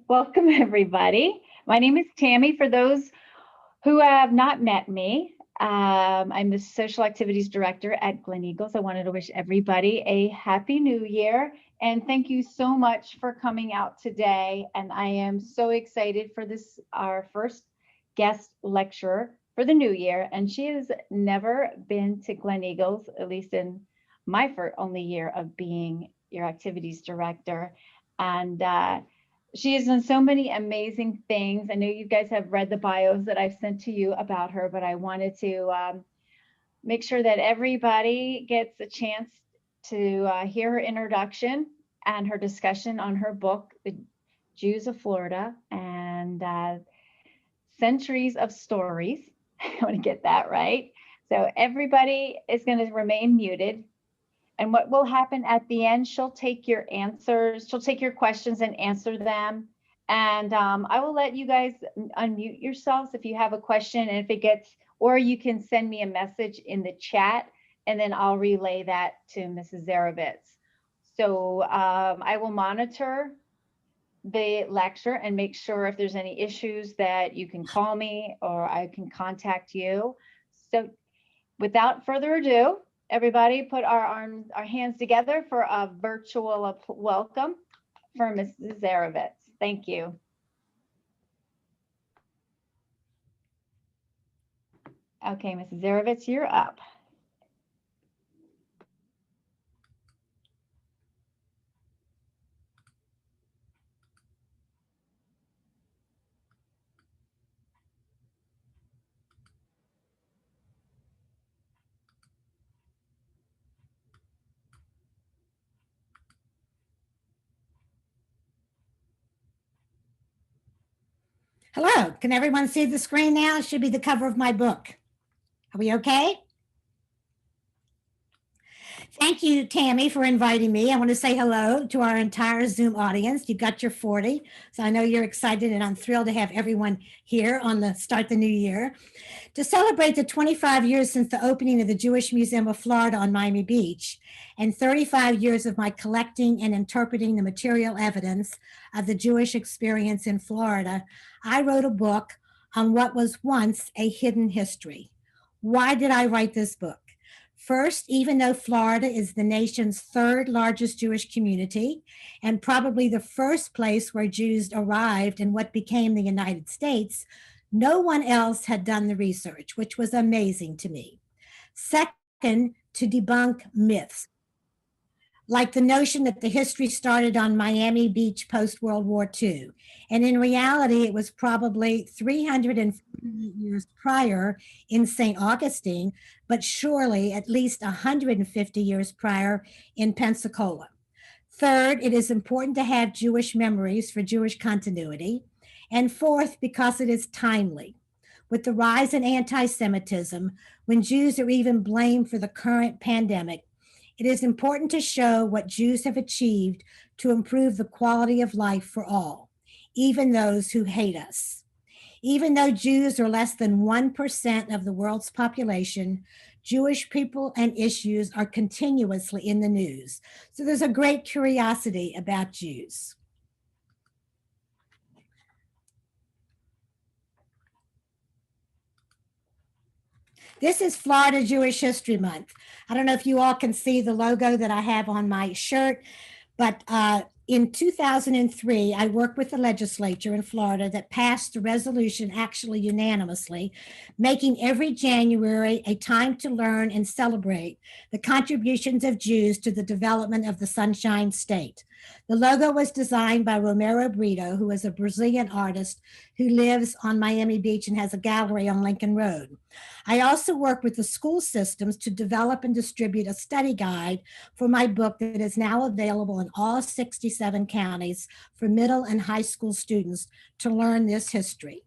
Welcome, everybody. My name is Tammy. For those who have not met me, I'm the Social Activities Director at Gleneagles. I wanted to wish everybody a Happy New Year, and thank you so much for coming out today. And I am so excited for this, our first guest lecturer for the new year. And she has never been to Gleneagles, at least in my only year of being your Activities Director. And she has done so many amazing things. I know you guys have read the bios that I've sent to you about her, but I wanted to make sure that everybody gets a chance to hear her introduction and her discussion on her book, The Jews of Florida, and Centuries of Stories. I want to get that right. So everybody is going to remain muted. And what will happen at the end, she'll take your answers, she'll take your questions and answer them. And I will let you guys unmute yourselves if you have a question, and if it gets, or you can send me a message in the chat, and then I'll relay that to Mrs. Zerivitz. So I will monitor the lecture and make sure if there's any issues that you can call me or I can contact you. So without further ado, everybody put our hands together for a virtual welcome for Mrs. Zerivitz. Thank you. Okay, Mrs. Zerivitz, you're up. Hello, can everyone see the screen now? It should be the cover of my book. Are we okay? Thank you, Tammy, for inviting me. I want to say hello to our entire Zoom audience. You've got your 40, so I know you're excited, and I'm thrilled to have everyone here on the Start the New Year. To celebrate the 25 years since the opening of the Jewish Museum of Florida on Miami Beach, and 35 years of my collecting and interpreting the material evidence of the Jewish experience in Florida, I wrote a book on what was once a hidden history. Why did I write this book? First, even though Florida is the nation's third largest Jewish community and probably the first place where Jews arrived in what became the United States, no one else had done the research, which was amazing to me. Second, to debunk myths, like the notion that the history started on Miami Beach post-World War II. And in reality, it was probably 350 years prior in St. Augustine, but surely at least 150 years prior in Pensacola. Third, it is important to have Jewish memories for Jewish continuity. And fourth, because it is timely. With the rise in anti-Semitism, when Jews are even blamed for the current pandemic, it is important to show what Jews have achieved to improve the quality of life for all, even those who hate us. Even though Jews are less than 1% of the world's population, Jewish people and issues are continuously in the news. So there's a great curiosity about Jews. This is Florida Jewish History Month. I don't know if you all can see the logo that I have on my shirt, but in 2003, I worked with the legislature in Florida that passed the resolution actually unanimously, making every January a time to learn and celebrate the contributions of Jews to the development of the Sunshine State. The logo was designed by Romero Brito, who is a Brazilian artist who lives on Miami Beach and has a gallery on Lincoln Road. I also work with the school systems to develop and distribute a study guide for my book that is now available in all 67 counties for middle and high school students to learn this history.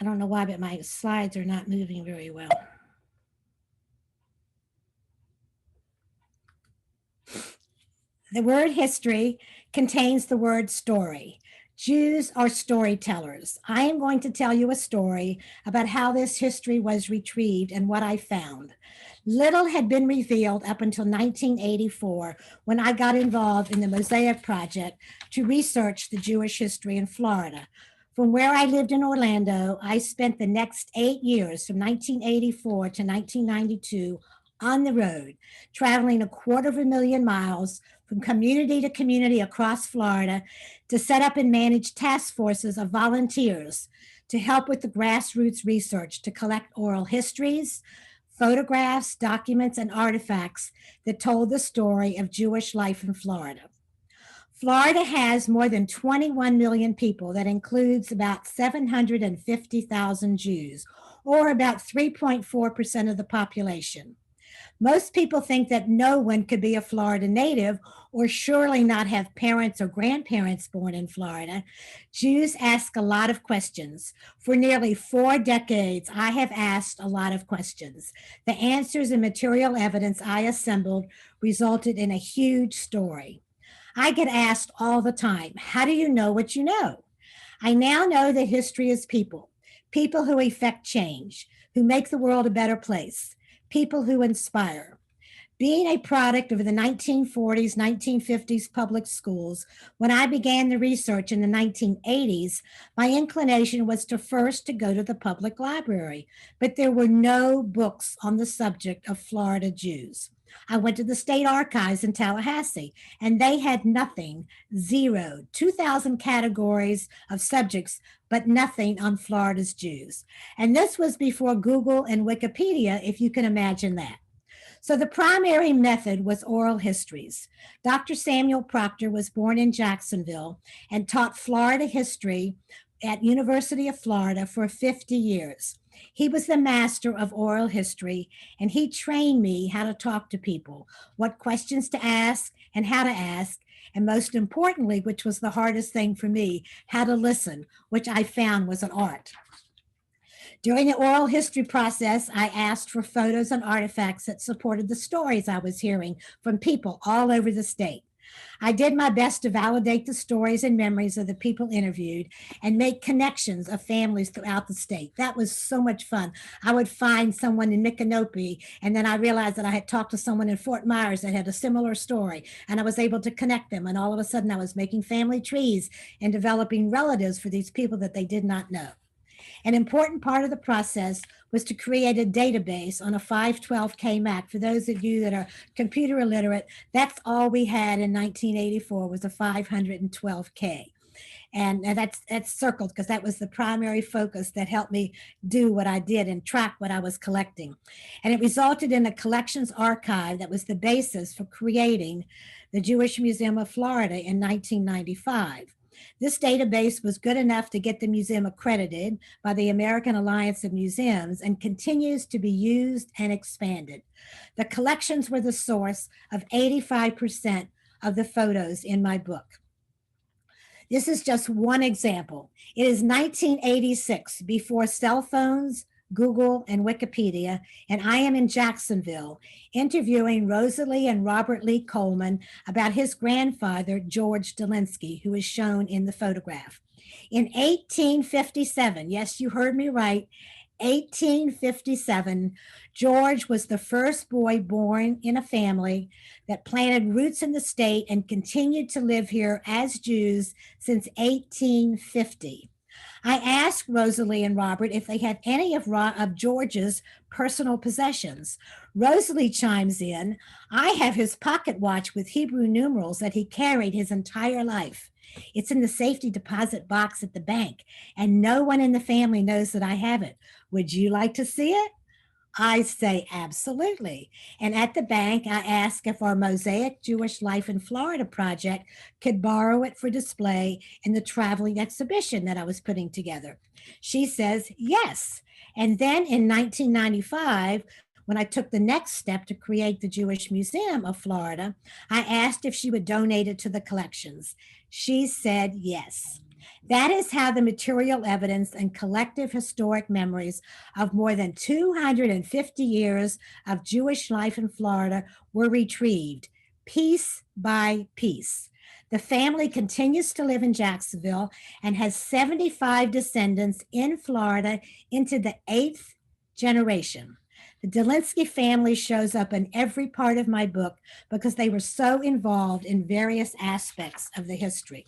I don't know why, but my slides are not moving very well. The word history contains the word story. Jews are storytellers. I am going to tell you a story about how this history was retrieved and what I found. Little had been revealed up until 1984 when I got involved in the Mosaic Project to research the Jewish history in Florida. From where I lived in Orlando, I spent the next 8 years from 1984 to 1992 on the road, traveling 250,000 miles from community to community across Florida to set up and manage task forces of volunteers to help with the grassroots research to collect oral histories, photographs, documents, and artifacts that told the story of Jewish life in Florida. Florida has more than 21 million people. That includes about 750,000 Jews, or about 3.4% of the population. Most people think that no one could be a Florida native or surely not have parents or grandparents born in Florida. Jews ask a lot of questions. For nearly 4 decades, I have asked a lot of questions. The answers and material evidence I assembled resulted in a huge story. I get asked all the time, how do you know what you know? I now know that history is people, people who effect change, who make the world a better place, people who inspire. Being a product of the 1940s, 1950s public schools, when I began the research in the 1980s, my inclination was first to go to the public library, but there were no books on the subject of Florida Jews. I went to the state archives in Tallahassee, and they had nothing, zero, 2,000 categories of subjects, but nothing on Florida's Jews. And this was before Google and Wikipedia, if you can imagine that. So the primary method was oral histories. Dr. Samuel Proctor was born in Jacksonville and taught Florida history at University of Florida for 50 years. He was the master of oral history, and he trained me how to talk to people, what questions to ask and how to ask, and most importantly, which was the hardest thing for me, how to listen, which I found was an art. During the oral history process, I asked for photos and artifacts that supported the stories I was hearing from people all over the state. I did my best to validate the stories and memories of the people interviewed and make connections of families throughout the state. That was so much fun. I would find someone in Micanopy, and then I realized that I had talked to someone in Fort Myers that had a similar story, and I was able to connect them. And all of a sudden, I was making family trees and developing relatives for these people that they did not know. An important part of the process was to create a database on a 512K Mac. For those of you that are computer illiterate, that's all we had in 1984 was a 512K. And that's circled because that was the primary focus that helped me do what I did and track what I was collecting. And it resulted in a collections archive that was the basis for creating the Jewish Museum of Florida in 1995. This database was good enough to get the museum accredited by the American Alliance of Museums and continues to be used and expanded. The collections were the source of 85% of the photos in my book. This is just one example. It is 1986, before cell phones, Google, and Wikipedia, and I am in Jacksonville interviewing Rosalie and Robert Lee Coleman about his grandfather, George Delinsky, who is shown in the photograph. In 1857, yes, you heard me right, 1857, George was the first boy born in a family that planted roots in the state and continued to live here as Jews since 1850. I asked Rosalie and Robert if they had any of George's personal possessions. Rosalie chimes in, I have his pocket watch with Hebrew numerals that he carried his entire life. It's in the safety deposit box at the bank, and no one in the family knows that I have it. Would you like to see it? I say absolutely. And at the bank, I ask if our Mosaic Jewish Life in Florida project could borrow it for display in the traveling exhibition that I was putting together. She says yes. And then in 1995, when I took the next step to create the Jewish Museum of Florida, I asked if she would donate it to the collections. She said yes. That is how the material evidence and collective historic memories of more than 250 years of Jewish life in Florida were retrieved, piece by piece. The family continues to live in Jacksonville and has 75 descendants in Florida into the 8th generation. The Delinsky family shows up in every part of my book because they were so involved in various aspects of the history.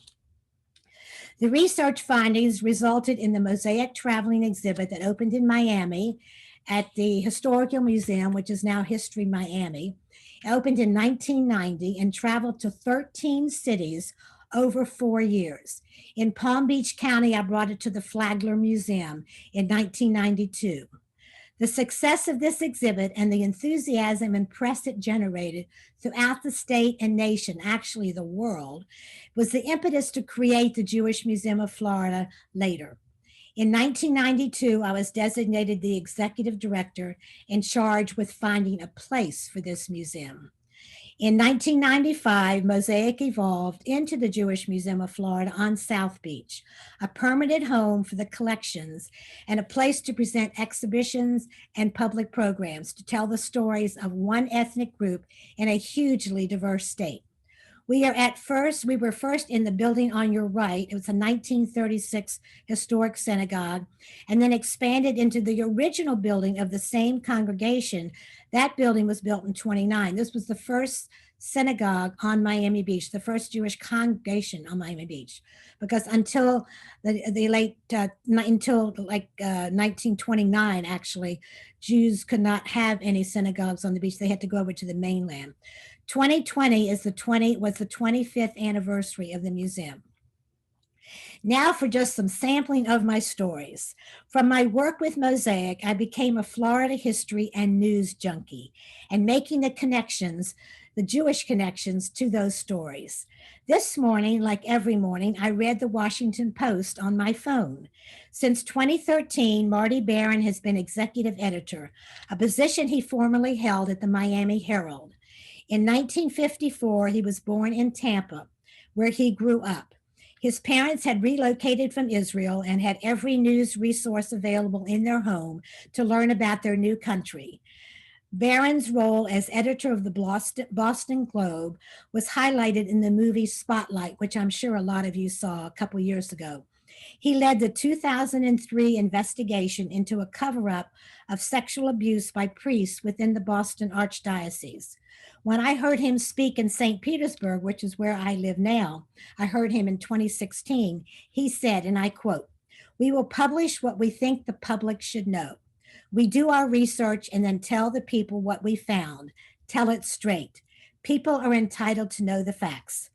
The research findings resulted in the Mosaic traveling exhibit that opened in Miami at the Historical Museum, which is now History Miami. It opened in 1990 and traveled to 13 cities over 4 years. In Palm Beach County, I brought it to the Flagler Museum in 1992. The success of this exhibit and the enthusiasm and press it generated throughout the state and nation, actually the world, was the impetus to create the Jewish Museum of Florida later. In 1992, I was designated the executive director in charge with finding a place for this museum. In 1995, Mosaic evolved into the Jewish Museum of Florida on South Beach, a permanent home for the collections and a place to present exhibitions and public programs to tell the stories of one ethnic group in a hugely diverse state. We were first in the building on your right. It was a 1936 historic synagogue, and then expanded into the original building of the same congregation. That building was built in 29. This was the first synagogue on Miami Beach, the first Jewish congregation on Miami Beach, because until until 1929, actually, Jews could not have any synagogues on the beach. They had to go over to the mainland. 2020 was the 25th anniversary of the museum. Now for just some sampling of my stories. From my work with Mosaic, I became a Florida history and news junkie and making the Jewish connections to those stories. This morning, like every morning, I read the Washington Post on my phone. Since 2013, Marty Barron has been executive editor, a position he formerly held at the Miami Herald. In 1954, he was born in Tampa, where he grew up. His parents had relocated from Israel and had every news resource available in their home to learn about their new country. Barron's role as editor of the Boston Globe was highlighted in the movie Spotlight, which I'm sure a lot of you saw a couple years ago. He led the 2003 investigation into a cover-up of sexual abuse by priests within the Boston Archdiocese. When I heard him speak in St. Petersburg, which is where I live now, I heard him in 2016, he said, and I quote, "We will publish what we think the public should know. We do our research and then tell the people what we found. Tell it straight. People are entitled to know the facts."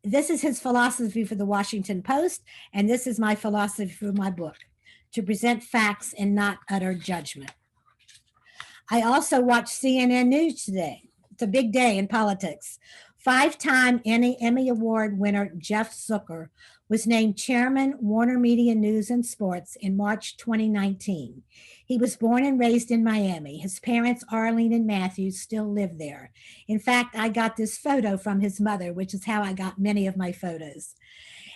This is his philosophy for the Washington Post, and this is my philosophy for my book, to present facts and not utter judgment. I also watched CNN News today. It's a big day in politics. 5-time Emmy Award winner Jeff Zucker was named chairman, Warner Media News and Sports, in March 2019. He was born and raised in Miami. His parents, Arlene and Matthew, still live there. In fact, I got this photo from his mother, which is how I got many of my photos.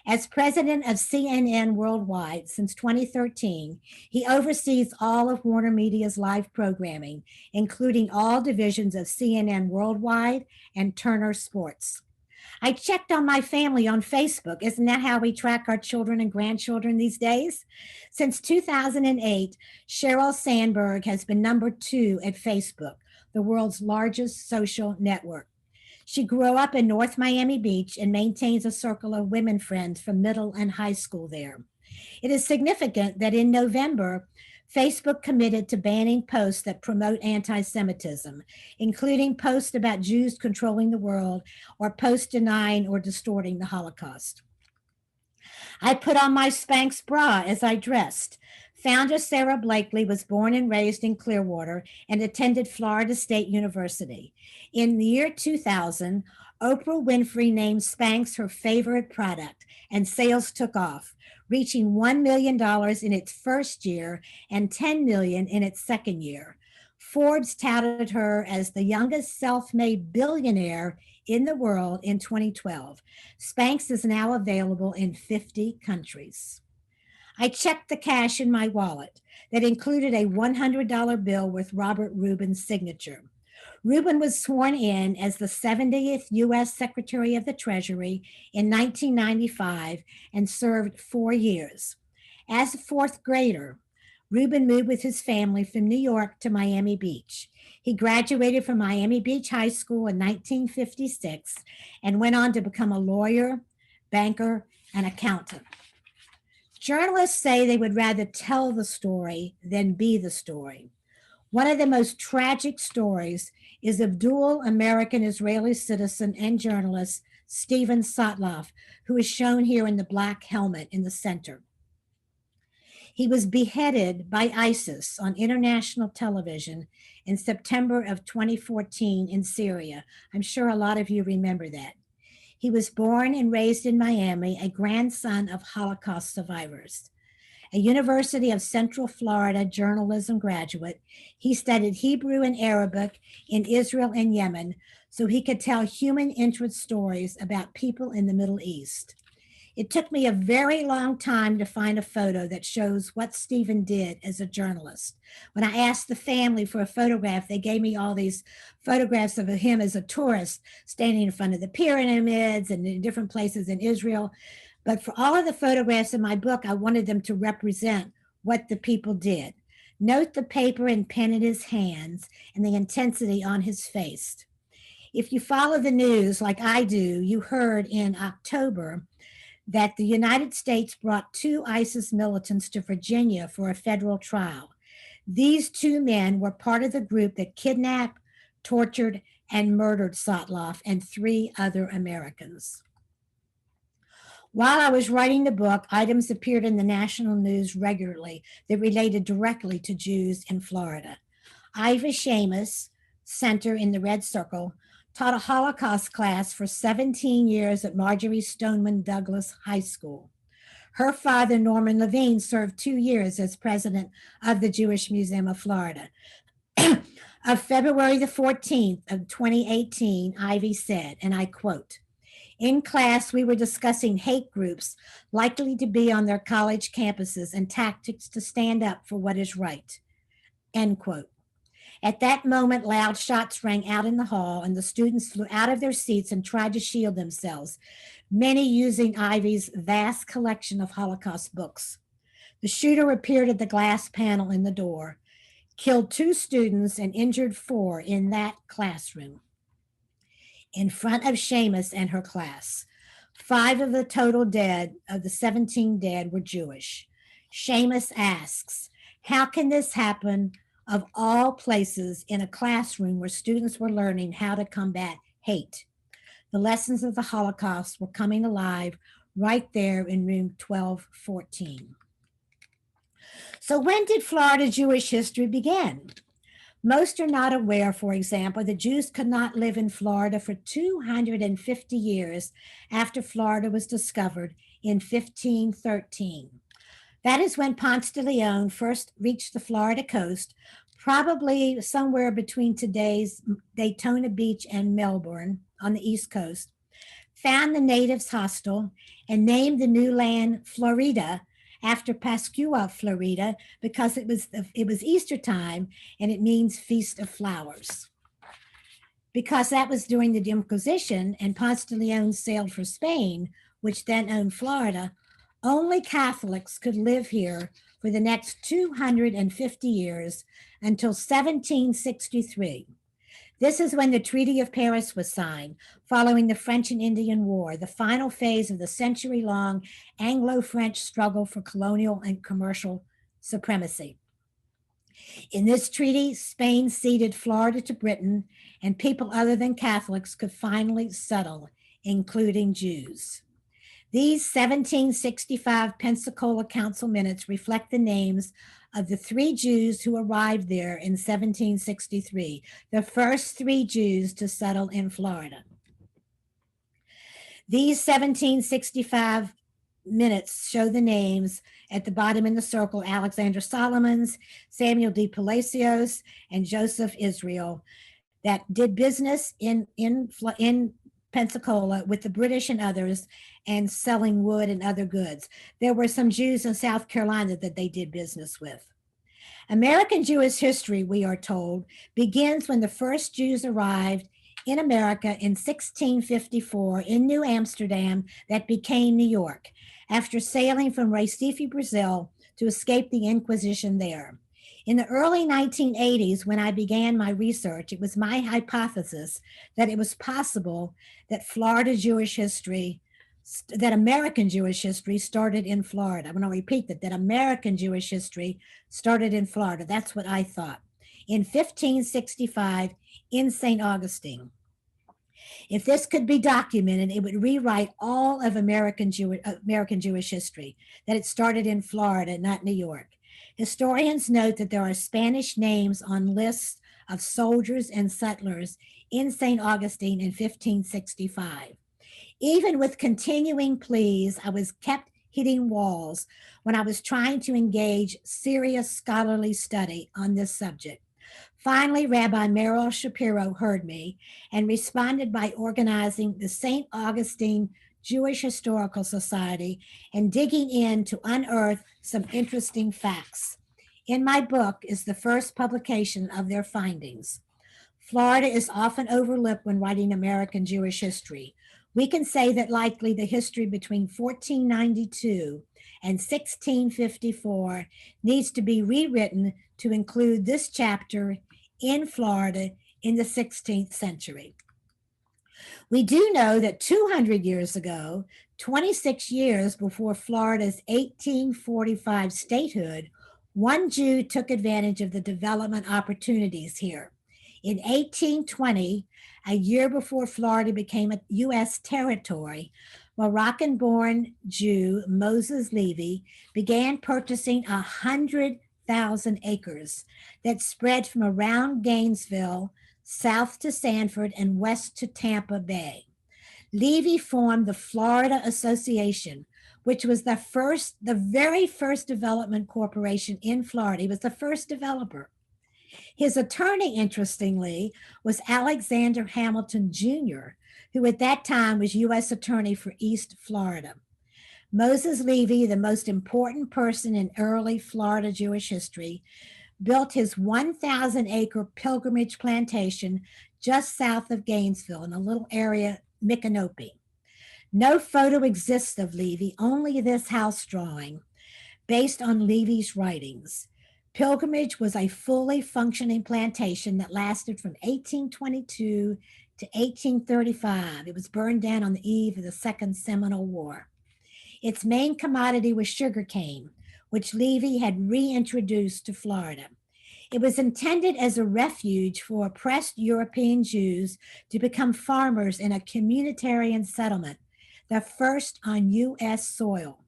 As president of CNN Worldwide since 2013, he oversees all of Warner Media's live programming, including all divisions of CNN Worldwide and Turner Sports. I checked on my family on Facebook. Isn't that how we track our children and grandchildren these days? Since 2008, Sheryl Sandberg has been number 2 at Facebook, the world's largest social network. She grew up in North Miami Beach and maintains a circle of women friends from middle and high school there. It is significant that in November, Facebook committed to banning posts that promote anti-Semitism, including posts about Jews controlling the world or posts denying or distorting the Holocaust. I put on my Spanx bra as I dressed. Founder Sarah Blakely was born and raised in Clearwater and attended Florida State University. In the year 2000, Oprah Winfrey named Spanx her favorite product, and sales took off, reaching $1 million in its first year and $10 million in its second year. Forbes touted her as the youngest self-made billionaire in the world in 2012. Spanx is now available in 50 countries. I checked the cash in my wallet that included a $100 bill with Robert Rubin's signature. Reuben was sworn in as the 70th U.S. Secretary of the Treasury in 1995 and served 4 years. As a fourth grader, Reuben moved with his family from New York to Miami Beach. He graduated from Miami Beach High School in 1956 and went on to become a lawyer, banker, and accountant. Journalists say they would rather tell the story than be the story. One of the most tragic stories is of dual American Israeli citizen and journalist Stephen Sotloff, who is shown here in the black helmet in the center. He was beheaded by ISIS on international television in September of 2014 in Syria. I'm sure a lot of you remember that. He was born and raised in Miami, a grandson of Holocaust survivors. A University of Central Florida journalism graduate, he studied Hebrew and Arabic in Israel and Yemen so he could tell human interest stories about people in the Middle East. It took me a very long time to find a photo that shows what Stephen did as a journalist. When I asked the family for a photograph, they gave me all these photographs of him as a tourist standing in front of the pyramids and in different places in Israel. But for all of the photographs in my book, I wanted them to represent what the people did. Note the paper and pen in his hands and the intensity on his face. If you follow the news like I do, you heard in October that the United States brought 2 ISIS militants to Virginia for a federal trial. These 2 men were part of the group that kidnapped, tortured, and murdered Sotloff and 3 other Americans. While I was writing the book, items appeared in the national news regularly that related directly to Jews in Florida. Ivy Seamus, center in the red circle, taught a Holocaust class for 17 years at Marjorie Stoneman Douglas High School. Her father, Norman Levine, served 2 years as president of the Jewish Museum of Florida. Of February the 14th of 2018, Ivy said, and I quote, "In class, we were discussing hate groups likely to be on their college campuses and tactics to stand up for what is right." End quote. At that moment, loud shots rang out in the hall, and the students flew out of their seats and tried to shield themselves, many using Ivy's vast collection of Holocaust books. The shooter appeared at the glass panel in the door, killed 2 students, and injured 4 in that classroom, in front of Seamus and her class. 5 of the total dead, of the 17 dead, were Jewish. Seamus asks, how can this happen of all places in a classroom where students were learning how to combat hate? The lessons of the Holocaust were coming alive right there in room 1214. So when did Florida Jewish history begin? Most are not aware, for example, that Jews could not live in Florida for 250 years after Florida was discovered in 1513. That is when Ponce de Leon first reached the Florida coast, probably somewhere between today's Daytona Beach and Melbourne on the East Coast, found the natives hostile, and named the new land Florida after Pascua, Florida, because it was Easter time and it means Feast of Flowers. Because that was during the Inquisition and Ponce de Leon sailed for Spain, which then owned Florida, only Catholics could live here for the next 250 years until 1763. This is when the Treaty of Paris was signed, following the French and Indian War, the final phase of the century-long Anglo-French struggle for colonial and commercial supremacy. In this treaty, Spain ceded Florida to Britain, and people other than Catholics could finally settle, including Jews. These 1765 Pensacola Council minutes reflect the names of the 3 Jews who arrived there in 1763, the first 3 Jews to settle in Florida. These 1765 minutes show the names at the bottom in the circle: Alexander Solomons, Samuel D. Palacios, and Joseph Israel, that did business in Pensacola with the British and others, and selling wood and other goods. There were some Jews in South Carolina that they did business with. American Jewish history, we are told, begins when the first Jews arrived in America in 1654 in New Amsterdam, that became New York, after sailing from Recife, Brazil, to escape the Inquisition there. In the early 1980s, when I began my research, it was my hypothesis that it was possible that that American Jewish history started in Florida. I'm going to repeat that American Jewish history started in Florida. That's what I thought. In 1565 in St. Augustine. If this could be documented, it would rewrite all of American Jewish history, that it started in Florida, not New York. Historians note that there are Spanish names on lists of soldiers and settlers in St. Augustine in 1565. Even with continuing pleas, I was kept hitting walls when I was trying to engage serious scholarly study on this subject. Finally, Rabbi Merrill Shapiro heard me and responded by organizing the St. Augustine Jewish Historical Society and digging in to unearth some interesting facts. In my book is the first publication of their findings. Florida is often overlooked when writing American Jewish history. We can say that likely the history between 1492 and 1654 needs to be rewritten to include this chapter in Florida in the 16th century. We do know that 200 years ago, 26 years before Florida's 1845 statehood, one Jew took advantage of the development opportunities here. In 1820, a year before Florida became a U.S. territory, Moroccan-born Jew Moses Levy began purchasing 100,000 acres that spread from around Gainesville, south to Sanford, and west to Tampa Bay. Levy formed the Florida Association, which was the very first development corporation in Florida. He was the first developer. His attorney, interestingly, was Alexander Hamilton Jr., who at that time was U.S. Attorney for East Florida. Moses Levy, the most important person in early Florida Jewish history, built his 1,000-acre pilgrimage plantation just south of Gainesville in a little area, Micanopy. No photo exists of Levy, only this house drawing, based on Levy's writings. Pilgrimage was a fully functioning plantation that lasted from 1822 to 1835. It was burned down on the eve of the Second Seminole War. Its main commodity was sugarcane, which Levy had reintroduced to Florida. It was intended as a refuge for oppressed European Jews to become farmers in a communitarian settlement, the first on U.S. soil.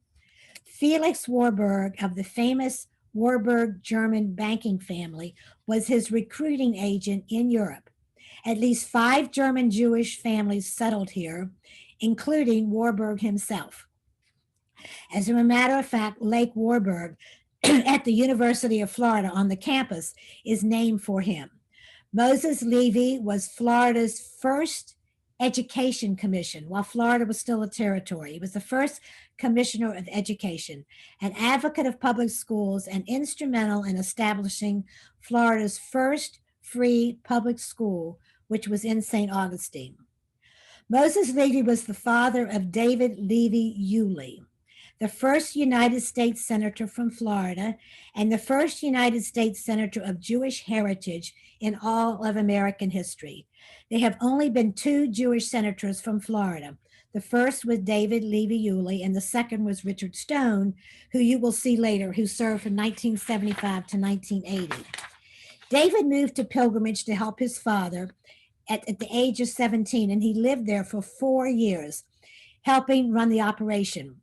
Felix Warburg of the famous Warburg German banking family was his recruiting agent in Europe. At least 5 German Jewish families settled here, including Warburg himself. As a matter of fact, Lake Warburg at the University of Florida on the campus is named for him. Moses Levy was Florida's first education commission while Florida was still a territory. He was the first commissioner of education, an advocate of public schools, and instrumental in establishing Florida's first free public school, which was in St. Augustine. Moses Levy was the father of David Levy Yulee, the first United States Senator from Florida, and the first United States Senator of Jewish heritage in all of American history. There have only been 2 Jewish senators from Florida. The first was David Levy Yulee, and the second was Richard Stone, who you will see later, who served from 1975 to 1980. David moved to Pilgrimage to help his father at the age of 17, and he lived there for 4 years, helping run the operation.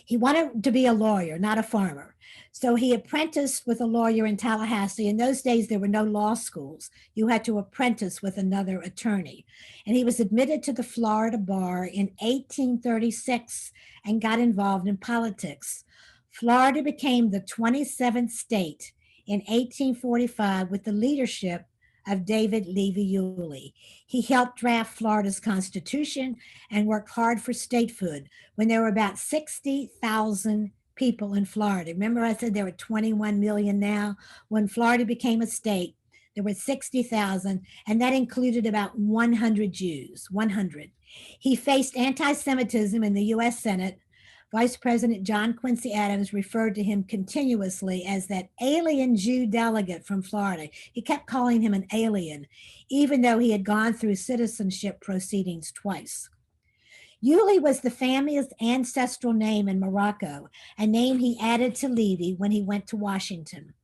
He wanted to be a lawyer, not a farmer. So he apprenticed with a lawyer in Tallahassee. In those days, there were no law schools. You had to apprentice with another attorney. And he was admitted to the Florida bar in 1836 and got involved in politics. Florida became the 27th state in 1845 with the leadership of David Levy Yulee. He helped draft Florida's Constitution and worked hard for statehood when there were about 60,000 people in Florida. Remember, I said there were 21 million now? When Florida became a state, there were 60,000, and that included about 100 Jews. 100. He faced anti Semitism in the US Senate. Vice President John Quincy Adams referred to him continuously as that alien Jew delegate from Florida. He kept calling him an alien, even though he had gone through citizenship proceedings twice. Yuli was the family's ancestral name in Morocco, a name he added to Levy when he went to Washington.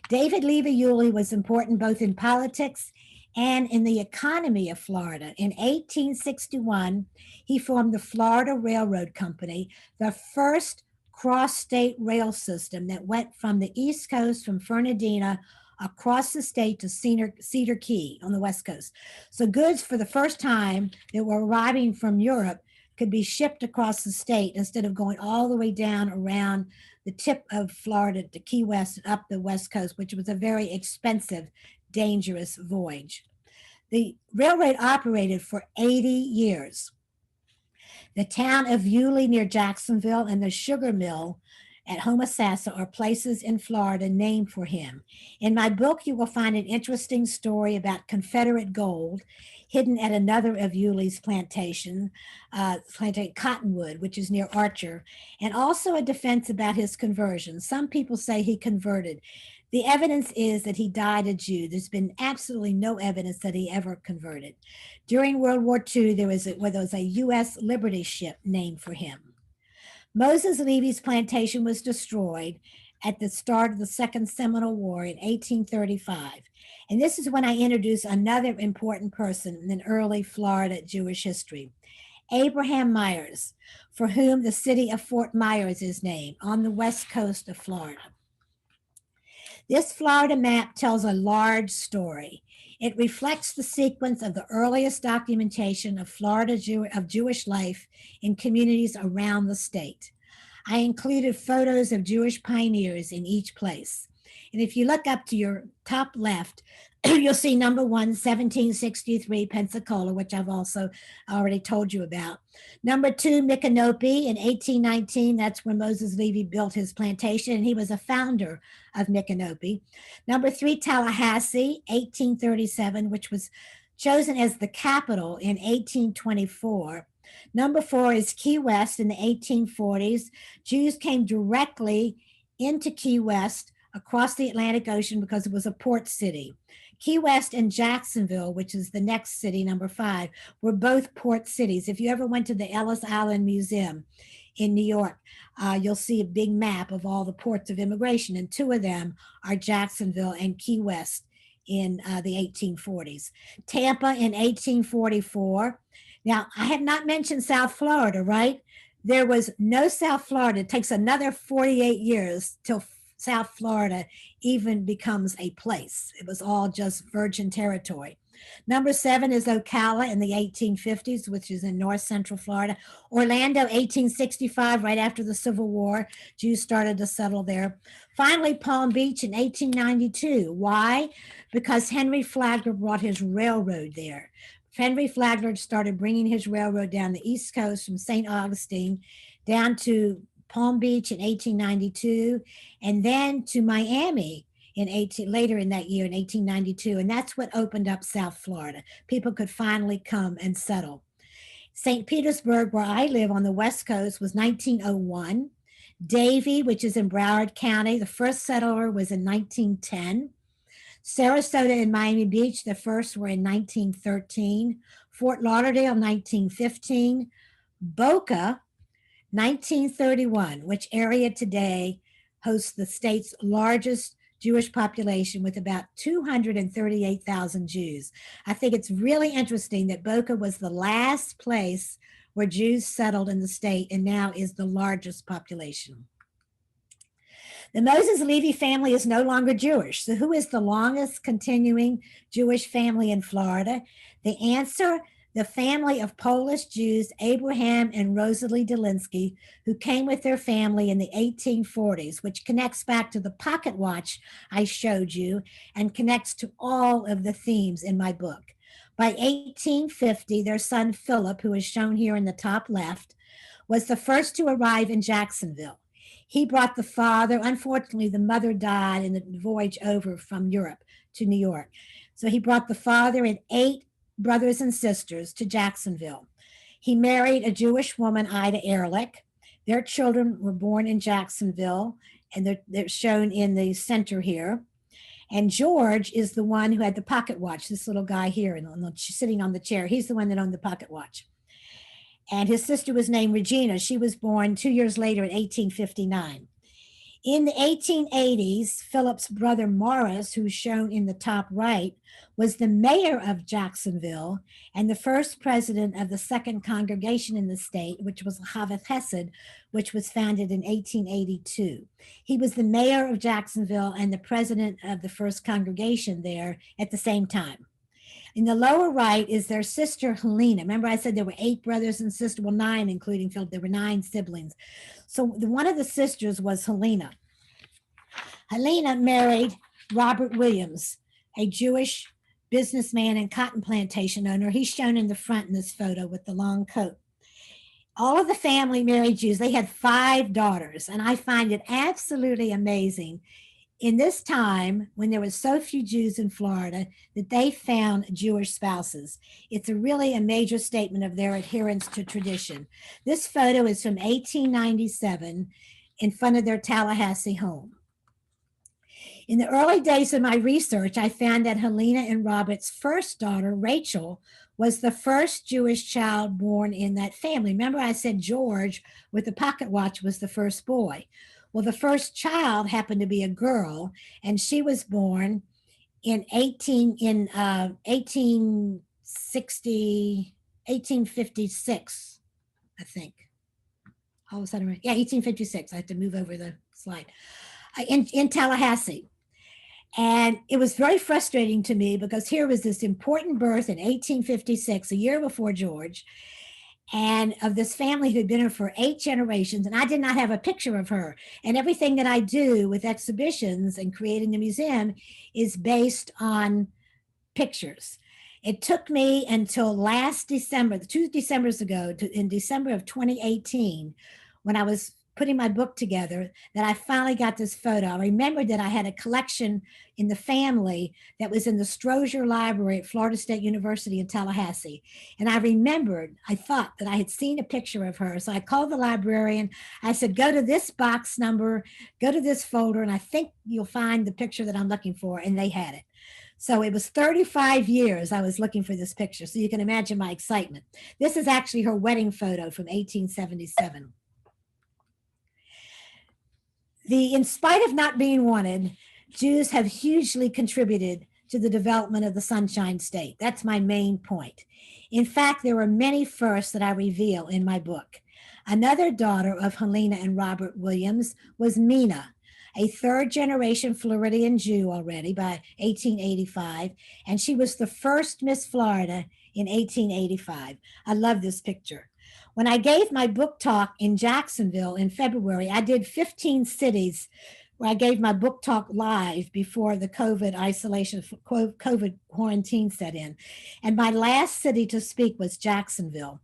David Levy Yuli was important both in politics and in the economy of Florida. In 1861, he formed the Florida Railroad Company, the first cross-state rail system that went from the East Coast, from Fernandina, across the state to Cedar Key on the West Coast. So goods for the first time that were arriving from Europe could be shipped across the state instead of going all the way down around the tip of Florida to Key West and up the West Coast, which was a very expensive, dangerous voyage. The railroad operated for 80 years. The town of Yulee near Jacksonville and the sugar mill at Homosassa are places in Florida named for him. In my book, you will find an interesting story about Confederate gold hidden at another of Yulee's plantation, Cottonwood, which is near Archer, and also a defense about his conversion. Some people say he converted. The evidence is that he died a Jew. There's been absolutely no evidence that he ever converted. During World War II, there was a U.S. Liberty ship named for him. Moses Levy's plantation was destroyed at the start of the Second Seminole War in 1835. And this is when I introduce another important person in early Florida Jewish history, Abraham Myers, for whom the city of Fort Myers is named, on the west coast of Florida. This Florida map tells a large story. It reflects the sequence of the earliest documentation of of Jewish life in communities around the state. I included photos of Jewish pioneers in each place. And if you look up to your top left, you'll see number 1, 1763 Pensacola, which I've also already told you about. Number 2, Micanopy in 1819. That's when Moses Levy built his plantation, and he was a founder of Micanopy. Number 3, Tallahassee, 1837, which was chosen as the capital in 1824. Number 4 is Key West in the 1840s. Jews came directly into Key West across the Atlantic Ocean because it was a port city. Key West and Jacksonville, which is the next city, number 5, were both port cities. If you ever went to the Ellis Island Museum in New York, you'll see a big map of all the ports of immigration, and 2 of them are Jacksonville and Key West in the 1840s. Tampa in 1844. Now, I have not mentioned South Florida, right? There was no South Florida. It takes another 48 years till South Florida even becomes a place. It was all just virgin territory. Number 7 is Ocala in the 1850s, which is in north central Florida. Orlando, 1865, right after the Civil War. Jews started to settle there. Finally, Palm Beach in 1892. Why? Because Henry Flagler brought his railroad there. Henry Flagler started bringing his railroad down the East Coast from St. Augustine down to Palm Beach in 1892, and then to Miami later in that year in 1892. And that's what opened up South Florida. People could finally come and settle. St. Petersburg, where I live on the West Coast, was 1901. Davie, which is in Broward County, the first settler was in 1910. Sarasota and Miami Beach, the first were in 1913. Fort Lauderdale, 1915. Boca, 1931, which area today hosts the state's largest Jewish population with about 238,000 Jews. I think it's really interesting that Boca was the last place where Jews settled in the state and now is the largest population. The Moses Levy family is no longer Jewish. So who is the longest continuing Jewish family in Florida? The answer, the family of Polish Jews, Abraham and Rosalie Delinsky, who came with their family in the 1840s, which connects back to the pocket watch I showed you and connects to all of the themes in my book. By 1850, their son Philip, who is shown here in the top left, was the first to arrive in Jacksonville. He brought the father. Unfortunately, the mother died in the voyage over from Europe to New York. So he brought the father and 8 brothers and sisters to Jacksonville. He married a Jewish woman, Ida Ehrlich. Their children were born in Jacksonville, and they're shown in the center here. And George is the one who had the pocket watch, this little guy here sitting on the chair. He's the one that owned the pocket watch. And his sister was named Regina. She was born 2 years later in 1859. In the 1880s, Philip's brother Morris, who's shown in the top right, was the mayor of Jacksonville and the first president of the second congregation in the state, which was Haveth Hesed, which was founded in 1882. He was the mayor of Jacksonville and the president of the first congregation there at the same time. In the lower right is their sister Helena. Remember, I said there were 8 brothers and sisters, well, 9, including Philip. There were 9 siblings. So one of the sisters was Helena. Helena married Robert Williams, a Jewish businessman and cotton plantation owner. He's shown in the front in this photo with the long coat. All of the family married Jews. They had 5 daughters, and I find it absolutely amazing in this time when there was so few Jews in Florida that they found Jewish spouses. It's a major statement of their adherence to tradition. This photo is from 1897 in front of their Tallahassee home. In the early days of my research, I found that Helena and Robert's first daughter, Rachel, was the first Jewish child born in that family. Remember, I said George with the pocket watch was the first boy. Well, the first child happened to be a girl, and she was born in 1856, I think. All of a sudden, yeah, 1856. I have to move over the slide. In Tallahassee. And it was very frustrating to me because here was this important birth in 1856, a year before George, and of this family who'd been here for 8 generations, and I did not have a picture of her. And everything that I do with exhibitions and creating the museum is based on pictures. It took me until last December, 2 Decembers ago, in December of 2018, when I was putting my book together, that I finally got this photo. I remembered that I had a collection in the family that was in the Strozier Library at Florida State University in Tallahassee. And I thought that I had seen a picture of her. So I called the librarian. I said, go to this box number, go to this folder, and I think you'll find the picture that I'm looking for. And they had it. So it was 35 years I was looking for this picture. So you can imagine my excitement. This is actually her wedding photo from 1877. In spite of not being wanted, Jews have hugely contributed to the development of the Sunshine State. That's my main point. In fact, there are many firsts that I reveal in my book. Another daughter of Helena and Robert Williams was Mina, a 3rd-generation Floridian Jew already by 1885, and she was the first Miss Florida in 1885. I love this picture. When I gave my book talk in Jacksonville in February, I did 15 cities where I gave my book talk live before the COVID isolation, COVID quarantine set in. And my last city to speak was Jacksonville.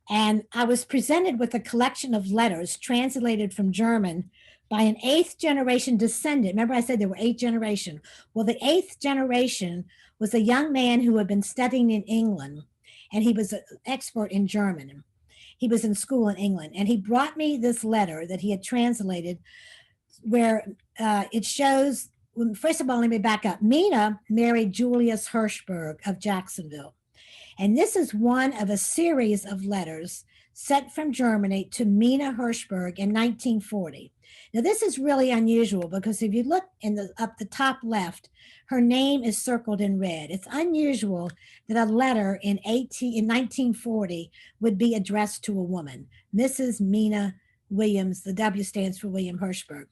And I was presented with a collection of letters translated from German by an 8th-generation descendant. Remember I said there were 8 generations. Well, the 8th generation was a young man who had been studying in England, and he was an expert in German. He was in school in England, and he brought me this letter that he had translated where it shows, first of all, let me back up. Mina married Julius Hirschberg of Jacksonville. And this is one of a series of letters sent from Germany to Mina Hirschberg in 1940. Now, this is really unusual because if you look up the top left, her name is circled in red. It's unusual that a letter in 1940 would be addressed to a woman, Mrs. Mina Williams. The W stands for William Hirschberg.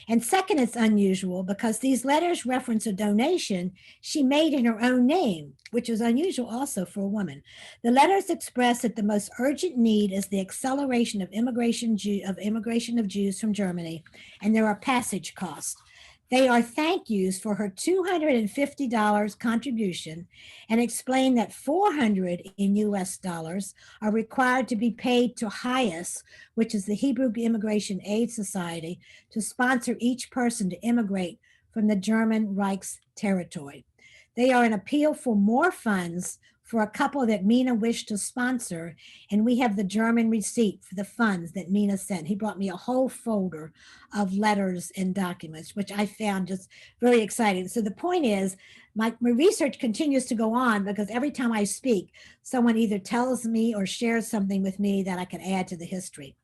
And second, it's unusual because these letters reference a donation she made in her own name, which is unusual also for a woman. The letters express that the most urgent need is the acceleration of immigration of Jews from Germany, and there are passage costs. They are thank yous for her $250 contribution and explain that 400 in US dollars are required to be paid to HIAS, which is the Hebrew Immigration Aid Society, to sponsor each person to immigrate from the German Reich's territory. They are an appeal for more funds for a couple that Mina wished to sponsor, and we have the German receipt for the funds that Mina sent. He brought me a whole folder of letters and documents, which I found just very exciting. So the point is, my research continues to go on because every time I speak, someone either tells me or shares something with me that I can add to the history.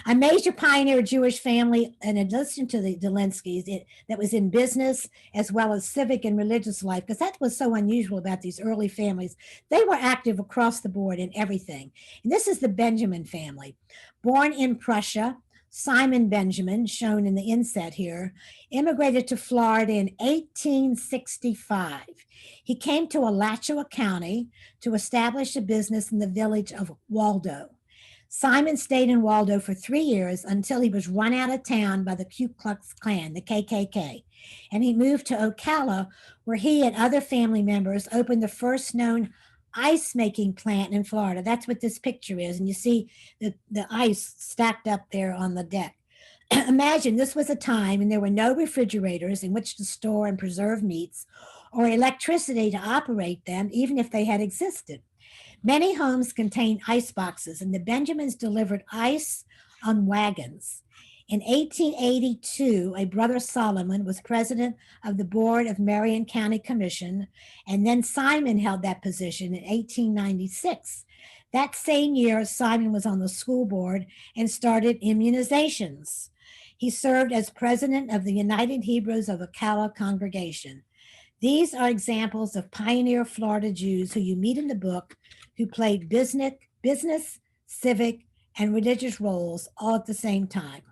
A major pioneer Jewish family, and in addition to the Zelenskys, that was in business as well as civic and religious life, because that was so unusual about these early families. They were active across the board in everything. And this is the Benjamin family. Born in Prussia, Simon Benjamin, shown in the inset here, immigrated to Florida in 1865. He came to Alachua County to establish a business in the village of Waldo. Simon stayed in Waldo for 3 years until he was run out of town by the Ku Klux Klan, the KKK. And he moved to Ocala, where he and other family members opened the first known ice making plant in Florida. That's what this picture is. And you see the ice stacked up there on the deck. Imagine this was a time when there were no refrigerators in which to store and preserve meats or electricity to operate them, even if they had existed. Many homes contained ice boxes, and the Benjamins delivered ice on wagons. In 1882, a brother Solomon was president of the board of Marion County Commission, and then Simon held that position in 1896. That same year, Simon was on the school board and started immunizations. He served as president of the United Hebrews of Ocala congregation. These are examples of pioneer Florida Jews who you meet in the book, who played business, civic, and religious roles all at the same time.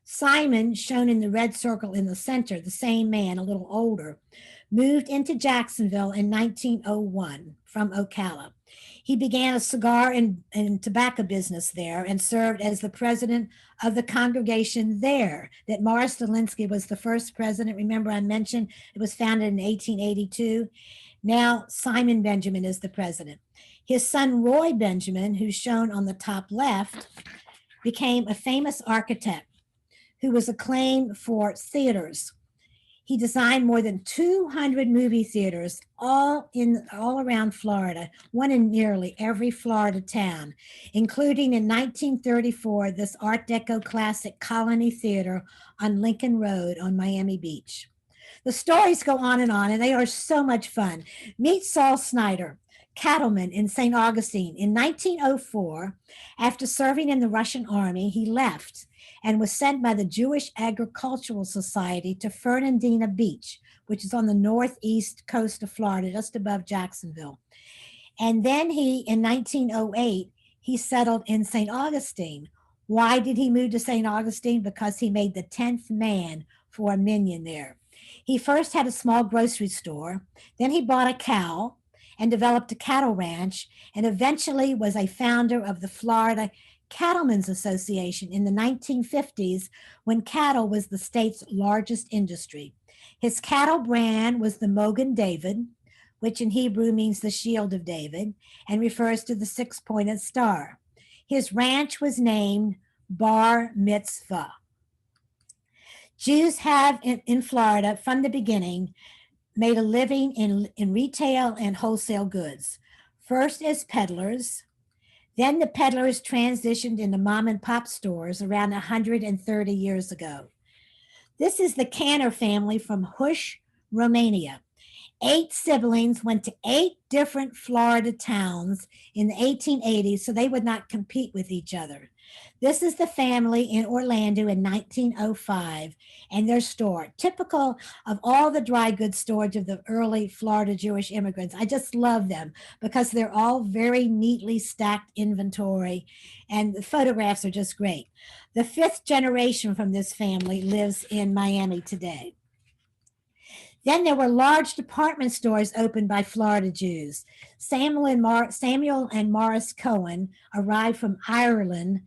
Simon, shown in the red circle in the center, the same man, a little older, moved into Jacksonville in 1901 from Ocala. He began a cigar and tobacco business there and served as the president of the congregation there. That Morris Zelinsky was the first president. Remember, I mentioned it was founded in 1882. Now Simon Benjamin is the president. His son Roy Benjamin, who's shown on the top left, became a famous architect who was acclaimed for theaters. He designed more than 200 movie theaters all around Florida, one in nearly every Florida town, including in 1934 this Art Deco classic Colony Theater on Lincoln Road on Miami Beach. The stories go on, and they are so much fun. Meet Saul Snyder, cattleman in St. Augustine. In 1904, after serving in the Russian army, he left and was sent by the Jewish Agricultural Society to Fernandina Beach, which is on the northeast coast of Florida, just above Jacksonville. And then in 1908, he settled in St. Augustine. Why did he move to St. Augustine? Because he made the 10th man for a minion there. He first had a small grocery store, then he bought a cow and developed a cattle ranch, and eventually was a founder of the Florida Cattlemen's Association in the 1950s, when cattle was the state's largest industry. His cattle brand was the Mogen David, which in Hebrew means the shield of David and refers to the six-pointed star. His ranch was named Bar Mitzvah. Jews have in Florida from the beginning made a living in retail and wholesale goods, first as peddlers. Then the peddlers transitioned into mom and pop stores around 130 years ago. This is the Canner family from Hush, Romania. 8 siblings went to 8 different Florida towns in the 1880s so they would not compete with each other. This is the family in Orlando in 1905 and their store, typical of all the dry goods storage of the early Florida Jewish immigrants. I just love them because they're all very neatly stacked inventory, and the photographs are just great. The 5th generation from this family lives in Miami today. Then there were large department stores opened by Florida Jews. Samuel and Morris Cohen arrived from Ireland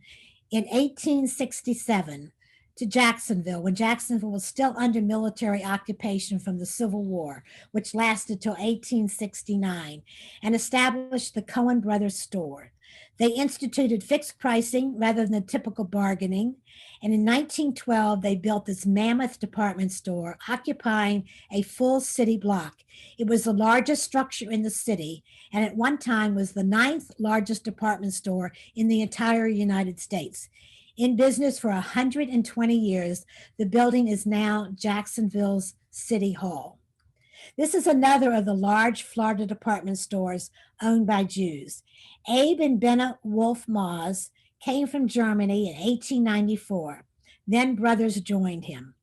in 1867. to Jacksonville when Jacksonville was still under military occupation from the Civil War, which lasted till 1869, and established the Cohen Brothers store. They instituted fixed pricing rather than typical bargaining. And in 1912, they built this mammoth department store occupying a full city block. It was the largest structure in the city, and at one time was the ninth largest department store in the entire United States. In business for 120 years, the building is now Jacksonville's City Hall. This is another of the large Florida department stores owned by Jews. Abe and Bennett Wolf Maas came from Germany in 1894. Then brothers joined him.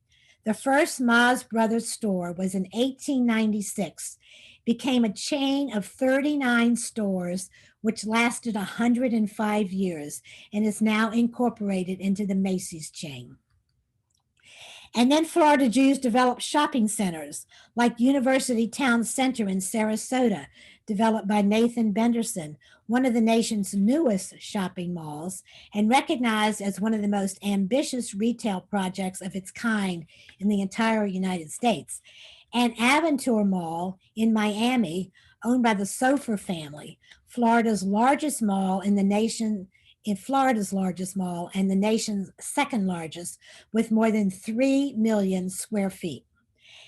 The first Maas Brothers store was in 1896, became a chain of 39 stores, which lasted 105 years and is now incorporated into the Macy's chain. And then Florida Jews developed shopping centers like University Town Center in Sarasota, developed by Nathan Benderson, one of the nation's newest shopping malls, and recognized as one of the most ambitious retail projects of its kind in the entire United States. And Aventura Mall in Miami, owned by the Sofer family, Florida's largest mall and the nation's second largest, with more than 3 million square feet.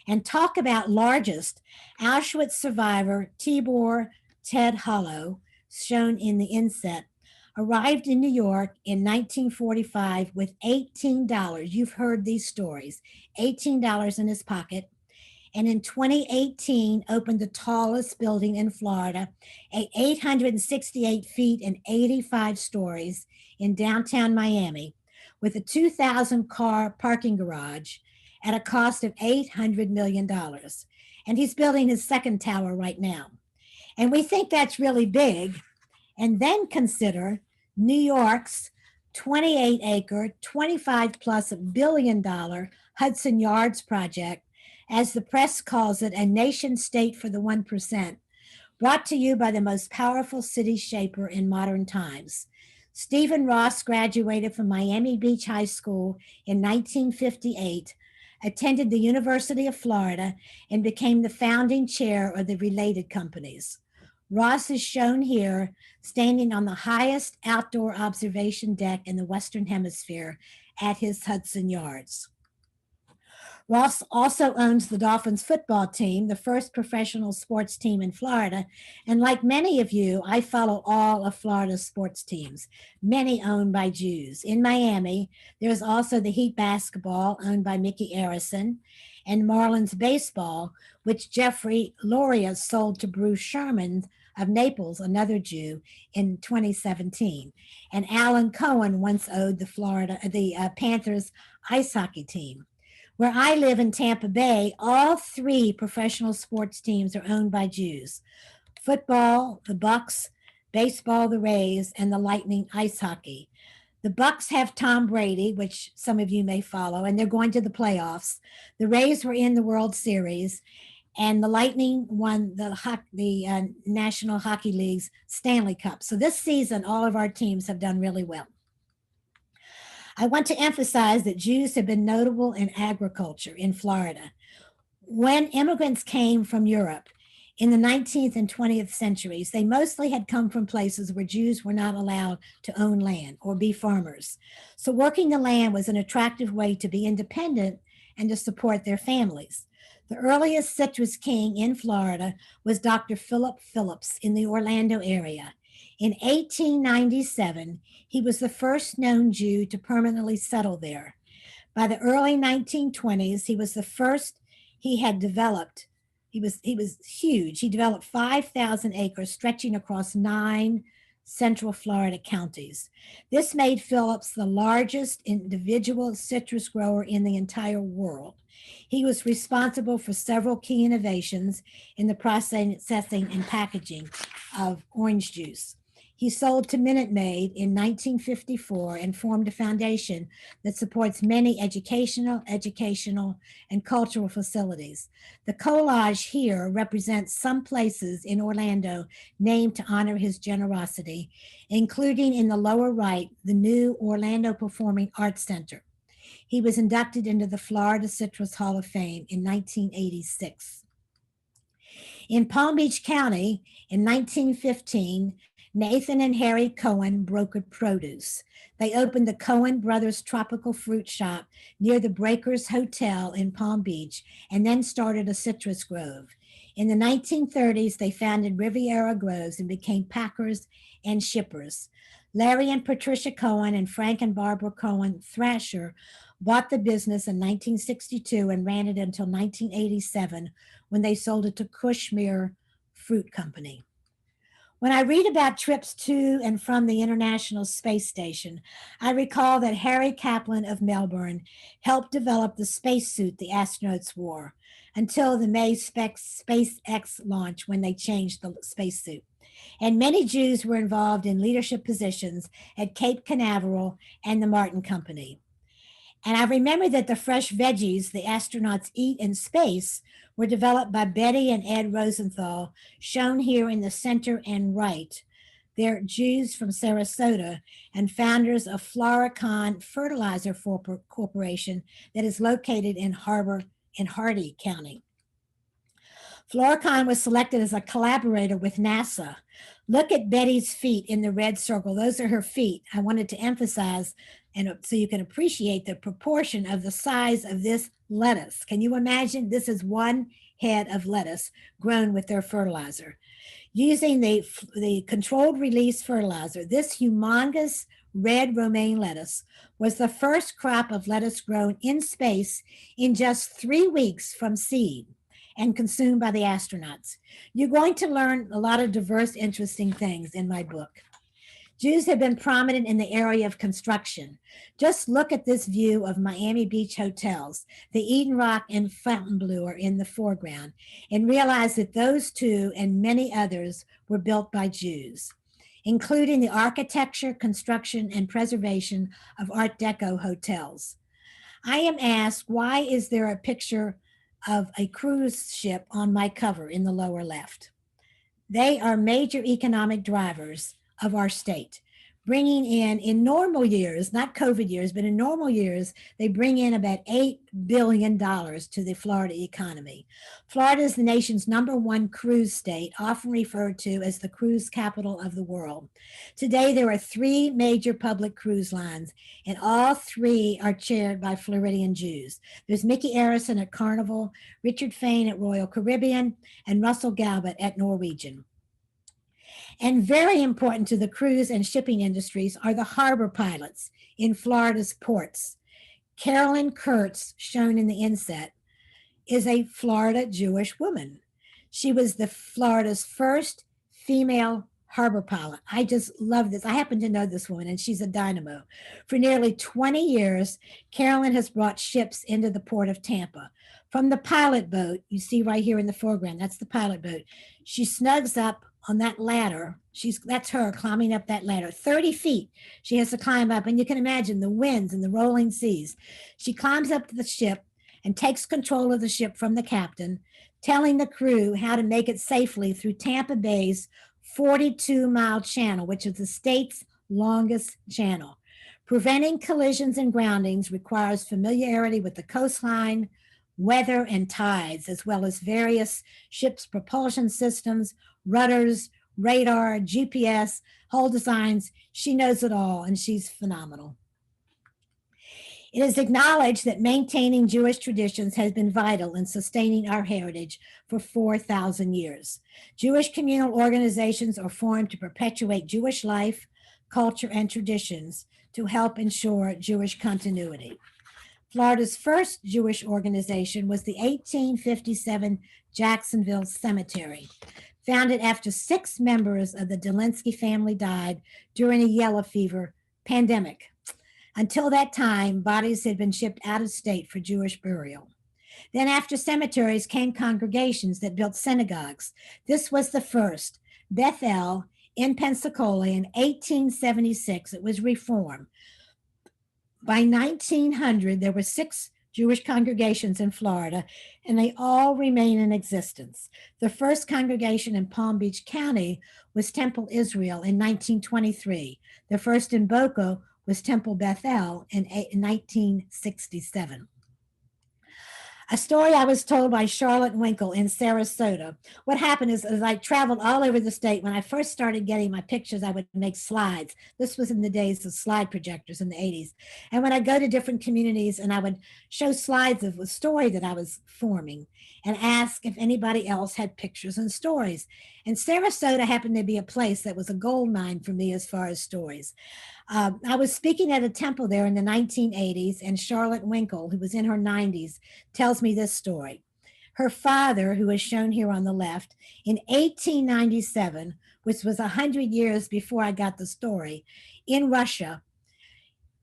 And talk about largest, Auschwitz survivor Tibor Ted Hollow, shown in the inset, arrived in New York in 1945 with $18. You've heard these stories, $18 in his pocket. And in 2018, opened the tallest building in Florida, at 868 feet and 85 stories in downtown Miami, with a 2,000 car parking garage at a cost of $800 million. And he's building his second tower right now. And we think that's really big. And then consider New York's 28-acre, 25-plus billion-dollar Hudson Yards project, as the press calls it, a nation state for the 1%, brought to you by the most powerful city shaper in modern times. Stephen Ross graduated from Miami Beach High School in 1958, attended the University of Florida, and became the founding chair of the related companies. Ross is shown here standing on the highest outdoor observation deck in the Western Hemisphere at his Hudson Yards. Ross also owns the Dolphins football team, the first professional sports team in Florida. And like many of you, I follow all of Florida's sports teams, many owned by Jews. In Miami, there's also the Heat basketball, owned by Mickey Arison, and Marlins baseball, which Jeffrey Loria sold to Bruce Sherman of Naples, another Jew, in 2017. And Alan Cohen once owned the Panthers ice hockey team. Where I live in Tampa Bay, all three professional sports teams are owned by Jews. Football, the Bucks; baseball, the Rays; and the Lightning ice hockey. The Bucks have Tom Brady, which some of you may follow, and they're going to the playoffs. The Rays were in the World Series, and the Lightning won the National Hockey League's Stanley Cup. So this season, all of our teams have done really well. I want to emphasize that Jews have been notable in agriculture in Florida. When immigrants came from Europe in the 19th and 20th centuries, they mostly had come from places where Jews were not allowed to own land or be farmers. So working the land was an attractive way to be independent and to support their families. The earliest citrus king in Florida was Dr. Philip Phillips in the Orlando area. In 1897, he was the first known Jew to permanently settle there. By the early 1920s, he was the first he had developed. He was huge. He developed 5,000 acres stretching across 9 central Florida counties. This made Phillips the largest individual citrus grower in the entire world. He was responsible for several key innovations in the processing and packaging of orange juice. He sold to Minute Maid in 1954 and formed a foundation that supports many educational, and cultural facilities. The collage here represents some places in Orlando named to honor his generosity, including in the lower right, the new Orlando Performing Arts Center. He was inducted into the Florida Citrus Hall of Fame in 1986. In Palm Beach County in 1915, Nathan and Harry Cohen brokered produce. They opened the Cohen Brothers Tropical Fruit Shop near the Breakers Hotel in Palm Beach and then started a citrus grove. In the 1930s, they founded Riviera Groves and became packers and shippers. Larry and Patricia Cohen and Frank and Barbara Cohen Thrasher bought the business in 1962 and ran it until 1987 when they sold it to Cushmere Fruit Company. When I read about trips to and from the International Space Station, I recall that Harry Kaplan of Melbourne helped develop the spacesuit the astronauts wore until the May SpaceX launch when they changed the spacesuit. And many Jews were involved in leadership positions at Cape Canaveral and the Martin Company. And I remember that the fresh veggies the astronauts eat in space were developed by Betty and Ed Rosenthal, shown here in the center and right. They're Jews from Sarasota and founders of Floricon Fertilizer Corporation that is located in Hardy County. Floricon was selected as a collaborator with NASA. Look at Betty's feet in the red circle. Those are her feet. I wanted to emphasize, and so you can appreciate the proportion of the size of this lettuce. Can you imagine? This is one head of lettuce grown with their fertilizer. Using the controlled release fertilizer, this humongous red romaine lettuce was the first crop of lettuce grown in space in just 3 weeks from seed and consumed by the astronauts. You're going to learn a lot of diverse, interesting things in my book. Jews have been prominent in the area of construction. Just look at this view of Miami Beach hotels. The Eden Rock and Fontainebleau are in the foreground, and realize that those two and many others were built by Jews, including the architecture, construction, and preservation of Art Deco hotels. I am asked, why is there a picture of a cruise ship on my cover in the lower left? They are major economic drivers of our state, bringing in normal years, not COVID years, but in normal years, they bring in about $8 billion to the Florida economy. Florida is the nation's #1 cruise state, often referred to as the cruise capital of the world. Today, there are 3 major public cruise lines, and all 3 are chaired by Floridian Jews. There's Mickey Arison at Carnival, Richard Fain at Royal Caribbean, and Russell Galbert at Norwegian. And very important to the cruise and shipping industries are the harbor pilots in Florida's ports. Carolyn Kurtz, shown in the inset, is a Florida Jewish woman. She was the Florida's first female harbor pilot. I just love this. I happen to know this woman, and she's a dynamo. For nearly 20 years, Carolyn has brought ships into the port of Tampa. From the pilot boat, you see right here in the foreground, that's the pilot boat. She snugs up on that ladder. That's her climbing up that ladder. 30 feet she has to climb up, and you can imagine the winds and the rolling seas. She climbs up to the ship and takes control of the ship from the captain, telling the crew how to make it safely through Tampa Bay's 42-mile channel, which is the state's longest channel. Preventing collisions and groundings requires familiarity with the coastline, weather, and tides, as well as various ship's propulsion systems, rudders, radar, GPS, hull designs. She knows it all, and she's phenomenal. It is acknowledged that maintaining Jewish traditions has been vital in sustaining our heritage for 4,000 years. Jewish communal organizations are formed to perpetuate Jewish life, culture, and traditions to help ensure Jewish continuity. Florida's first Jewish organization was the 1857 Jacksonville Cemetery, founded after 6 members of the Delinsky family died during a yellow fever pandemic. Until that time, bodies had been shipped out of state for Jewish burial. Then after cemeteries came congregations that built synagogues. This was the first, Bethel in Pensacola in 1876. It was reformed. By 1900, there were 6 Jewish congregations in Florida, and they all remain in existence. The first congregation in Palm Beach County was Temple Israel in 1923. The first in Boca was Temple Bethel in 1967. A story I was told by Charlotte Winkle in Sarasota. What happened is, as I traveled all over the state, when I first started getting my pictures, I would make slides. This was in the days of slide projectors in the 80s. And when I go to different communities and I would show slides of a story that I was forming and ask if anybody else had pictures and stories. And Sarasota happened to be a place that was a gold mine for me as far as stories. I was speaking at a temple there in the 1980s, and Charlotte Winkle, who was in her 90s, tells me this story. Her father, who is shown here on the left, in 1897, which was 100 years before I got the story, in Russia,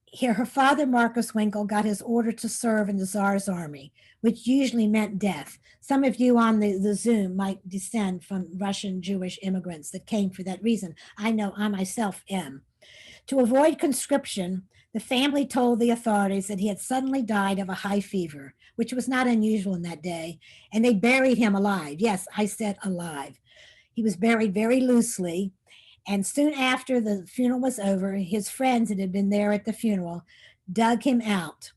here her father, Marcus Winkle, got his order to serve in the Tsar's army, which usually meant death. Some of you on the Zoom might descend from Russian Jewish immigrants that came for that reason. I know I myself am. To avoid conscription, the family told the authorities that he had suddenly died of a high fever, which was not unusual in that day, and they buried him alive. Yes, I said alive. He was buried very loosely, and soon after the funeral was over, his friends that had been there at the funeral dug him out.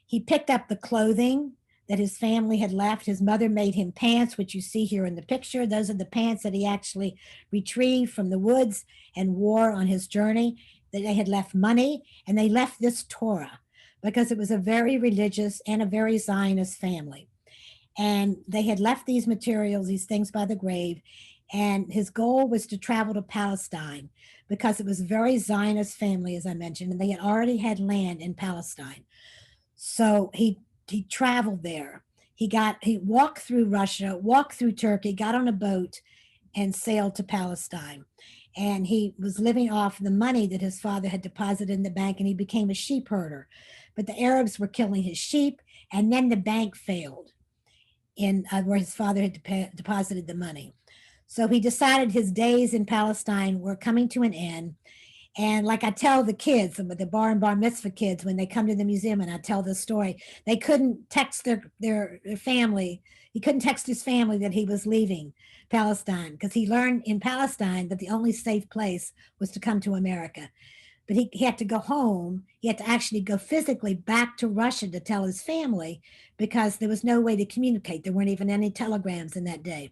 He picked up the clothing that his family had left. His mother made him pants, which you see here in the picture. Those are the pants that he actually retrieved from the woods and wore on his journey. They had left money, and they left this Torah because it was a very religious and a very Zionist family. And they had left these materials, these things by the grave. And his goal was to travel to Palestine because it was a very Zionist family, as I mentioned, and they had already had land in Palestine. So he traveled there. He walked through Russia, walked through Turkey, got on a boat, and sailed to Palestine. And he was living off the money that his father had deposited in the bank, and he became a sheep herder. But the Arabs were killing his sheep, and then the bank failed in where his father had deposited the money. So he decided his days in Palestine were coming to an end. And like I tell the kids, the bar and bar mitzvah kids, when they come to the museum and I tell this story, they couldn't text their family. He couldn't text his family that he was leaving Palestine because he learned in Palestine that the only safe place was to come to America. But he had to go home. He had to actually go physically back to Russia to tell his family because there was no way to communicate. There weren't even any telegrams in that day.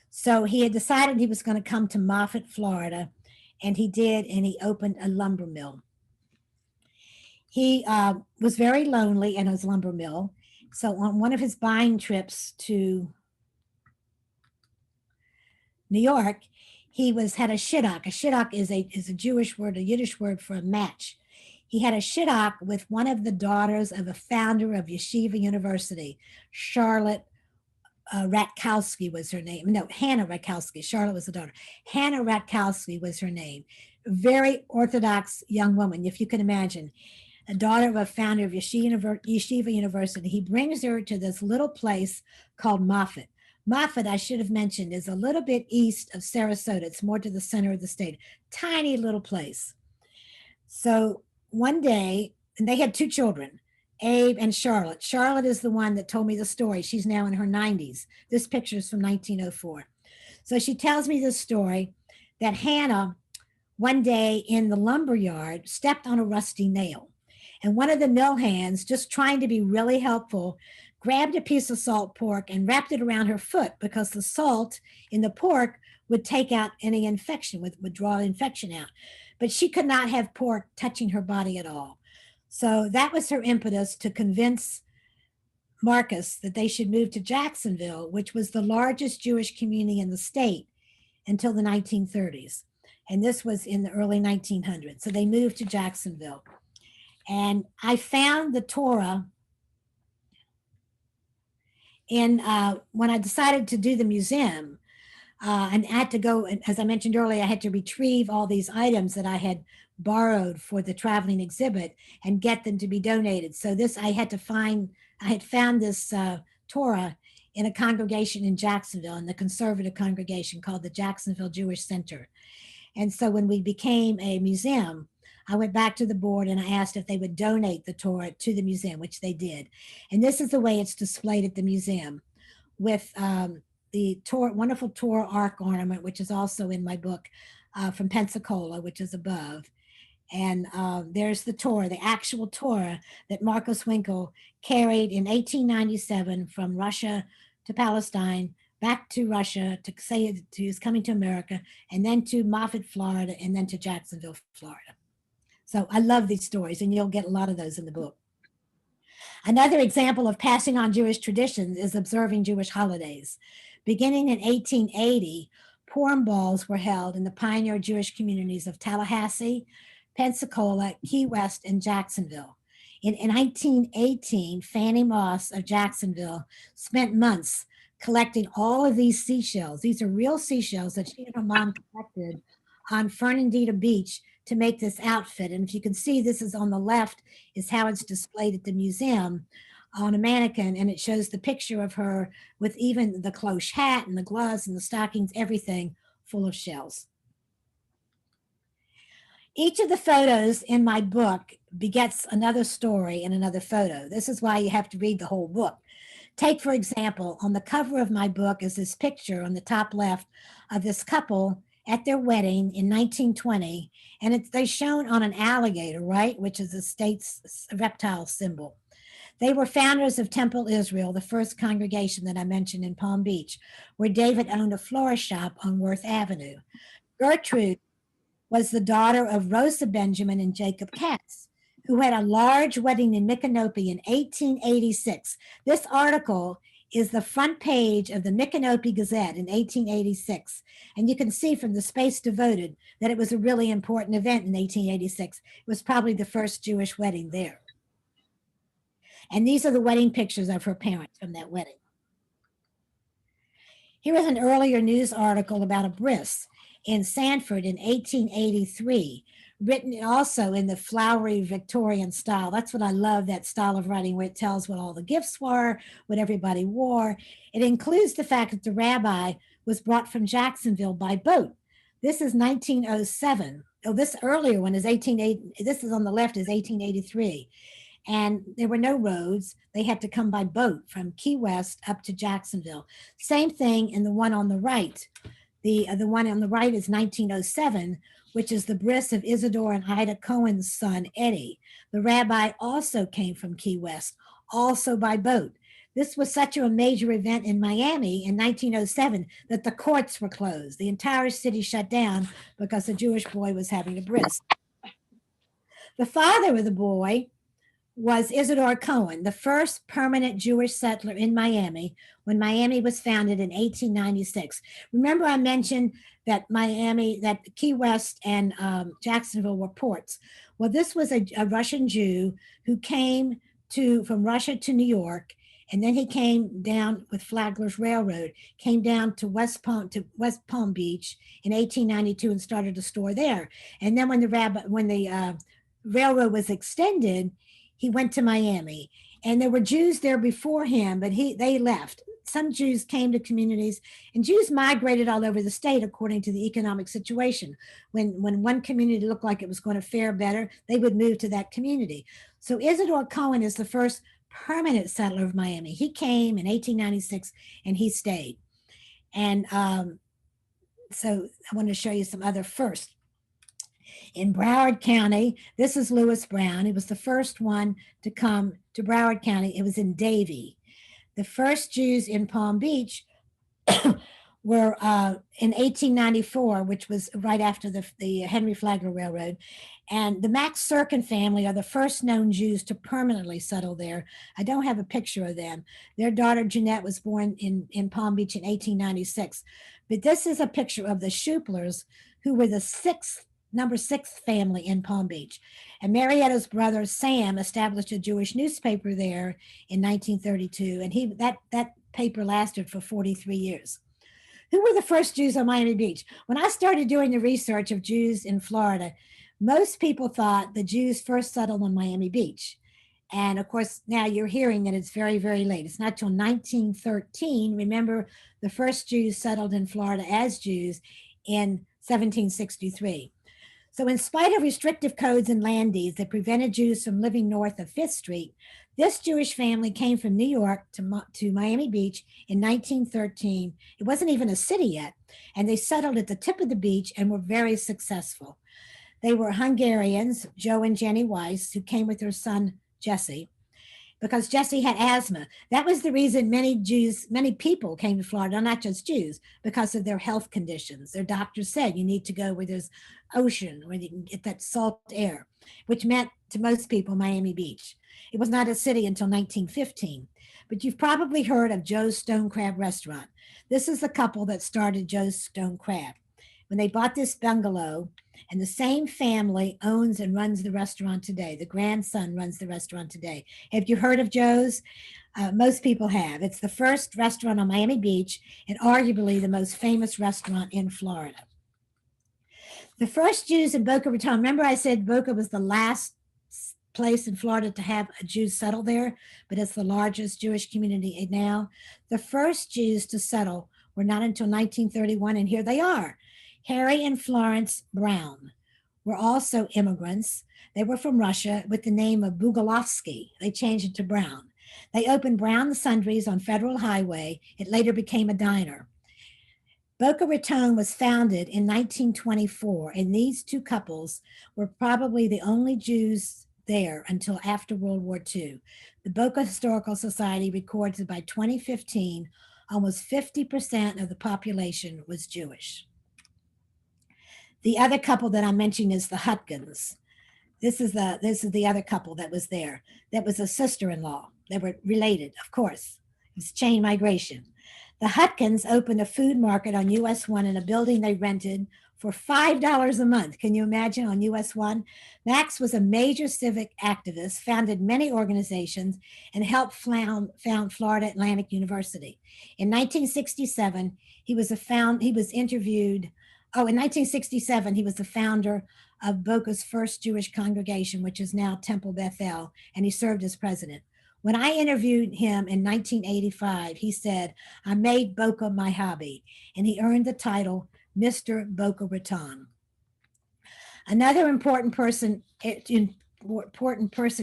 So he had decided he was going to come to Moffett, Florida, and he did, and he opened a lumber mill. He was very lonely in his lumber mill. So on one of his buying trips to New York, he had a shidduch. A shidduch is a Jewish word, a Yiddish word for a match. He had a shidduch with one of the daughters of a founder of Yeshiva University, Charlotte Ratkowski was her name. No, Hannah Ratkowski. Charlotte was the daughter. Hannah Ratkowski was her name. A very Orthodox young woman, if you can imagine. A daughter of a founder of Yeshiva University. He brings her to this little place called Moffett. Moffett, I should have mentioned, is a little bit east of Sarasota. It's more to the center of the state. Tiny little place. So one day, and they had two children, Abe and Charlotte. Charlotte is the one that told me the story. She's now in her 90s. This picture is from 1904. So she tells me this story that Hannah, one day in the lumber yard, stepped on a rusty nail. And one of the mill hands, just trying to be really helpful, grabbed a piece of salt pork and wrapped it around her foot because the salt in the pork would take out any infection, would draw infection out. But she could not have pork touching her body at all. So that was her impetus to convince Marcus that they should move to Jacksonville, which was the largest Jewish community in the state until the 1930s. And this was in the early 1900s. So they moved to Jacksonville. And I found the Torah in when I decided to do the museum. And I had to go, as I mentioned earlier, I had to retrieve all these items that I had borrowed for the traveling exhibit and get them to be donated. So I had found this Torah in a congregation in Jacksonville, in the conservative congregation called the Jacksonville Jewish Center. And so when we became a museum, I went back to the board and I asked if they would donate the Torah to the museum, which they did. And this is the way it's displayed at the museum with the wonderful Torah ark ornament, which is also in my book from Pensacola, which is above. And there's the Torah, the actual Torah that Marcus Winkel carried in 1897 from Russia to Palestine, back to Russia to say to his coming to America, and then to Moffat, Florida, and then to Jacksonville, Florida. So I love these stories, and you'll get a lot of those in the book. Another example of passing on Jewish traditions is observing Jewish holidays. Beginning in 1880, Purim balls were held in the pioneer Jewish communities of Tallahassee, Pensacola, Key West, and Jacksonville. In 1918, Fannie Moss of Jacksonville spent months collecting all of these seashells. These are real seashells that she and her mom collected on Fernandina Beach to make this outfit. And if you can see, this is on the left is how it's displayed at the museum on a mannequin, and it shows the picture of her with even the cloche hat and the gloves and the stockings, everything full of shells. Each of the photos in my book begets another story and another photo. This is why you have to read the whole book. Take, for example, on the cover of my book is this picture on the top left of this couple at their wedding in 1920, and they're shown on an alligator, right, which is the state's reptile symbol. They were founders of Temple Israel, the first congregation that I mentioned in Palm Beach, where David owned a florist shop on Worth Avenue. Gertrude was the daughter of Rosa Benjamin and Jacob Katz, who had a large wedding in Micanopy in 1886. This article is the front page of the Micanopy Gazette in 1886. And you can see from the space devoted that it was a really important event in 1886. It was probably the first Jewish wedding there. And these are the wedding pictures of her parents from that wedding. Here is an earlier news article about a bris in Sanford in 1883, written also in the flowery Victorian style. That's what I love, that style of writing where it tells what all the gifts were, what everybody wore. It includes the fact that the rabbi was brought from Jacksonville by boat. This is 1907. Oh, this earlier one is 1880. This is on the left is 1883. And there were no roads. They had to come by boat from Key West up to Jacksonville. Same thing in the one on the right. The one on the right is 1907, which is the bris of Isidore and Ida Cohen's son, Eddie. The rabbi also came from Key West, also by boat. This was such a major event in Miami in 1907 that the courts were closed. The entire city shut down because a Jewish boy was having a bris. The father of the boy was Isidore Cohen, the first permanent Jewish settler in Miami when Miami was founded in 1896. Remember I mentioned that that Key West and Jacksonville were ports. Well, this was a Russian Jew who came from Russia to New York, and then he came down with Flagler's Railroad, came down to West Palm Beach in 1892 and started a store there. And then when the railroad was extended, he went to Miami, and there were Jews there before him, but they left. Some Jews came to communities, and Jews migrated all over the state according to the economic situation. When one community looked like it was going to fare better, they would move to that community. So Isidore Cohen is the first permanent settler of Miami. He came in 1896, and he stayed. And so I want to show you some other firsts. In Broward County, this is Lewis Brown. He was the first one to come to Broward County. It was in Davie. The first Jews in Palm Beach were in 1894, which was right after the Henry Flagler Railroad. And the Max Serkin family are the first known Jews to permanently settle there. I don't have a picture of them. Their daughter Jeanette was born in Palm Beach in 1896. But this is a picture of the Schuplers, who were the number 6 family in Palm Beach. And Marietta's brother Sam established a Jewish newspaper there in 1932, and that paper lasted for 43 years. Who were the first Jews on Miami Beach? When I started doing the research of Jews in Florida, most people thought the Jews first settled on Miami Beach. And of course, now you're hearing that it's very, very late. It's not till 1913. Remember, the first Jews settled in Florida as Jews in 1763. So in spite of restrictive codes and land deeds that prevented Jews from living north of 5th Street, this Jewish family came from New York to Miami Beach in 1913. It wasn't even a city yet, and they settled at the tip of the beach and were very successful. They were Hungarians, Joe and Jenny Weiss, who came with their son, Jesse, because Jesse had asthma. That was the reason many people came to Florida, not just Jews, because of their health conditions. Their doctors said you need to go where there's ocean, where you can get that salt air, which meant to most people Miami Beach. It was not a city until 1915. But you've probably heard of Joe's Stone Crab Restaurant. This is the couple that started Joe's Stone Crab. When they bought this bungalow, and the same family owns and runs the restaurant today. The grandson runs the restaurant today. Have you heard of Joe's? Most people have. It's the first restaurant on Miami Beach and arguably the most famous restaurant in Florida. The first Jews in Boca Raton, remember I said Boca was the last place in Florida to have a Jew settle there, but it's the largest Jewish community now. The first Jews to settle were not until 1931, and here they are. Harry and Florence Brown were also immigrants. They were from Russia with the name of Bugalovsky. They changed it to Brown. They opened Brown Sundries on Federal Highway. It later became a diner. Boca Raton was founded in 1924, and these two couples were probably the only Jews there until after World War II. The Boca Historical Society records that by 2015, almost 50% of the population was Jewish. The other couple that I'm mentioning is the Hutkins. This is the other couple that was there. That was a sister-in-law. They were related, of course. It's chain migration. The Hutkins opened a food market on US 1 in a building they rented for $5 a month. Can you imagine, on US 1? Max was a major civic activist, founded many organizations, and helped found Florida Atlantic University. In 1967, he was interviewed. In 1967, he was the founder of Boca's first Jewish congregation, which is now Temple Bethel, and he served as president. When I interviewed him in 1985, he said, "I made Boca my hobby," and he earned the title Mr. Boca Raton. Another important person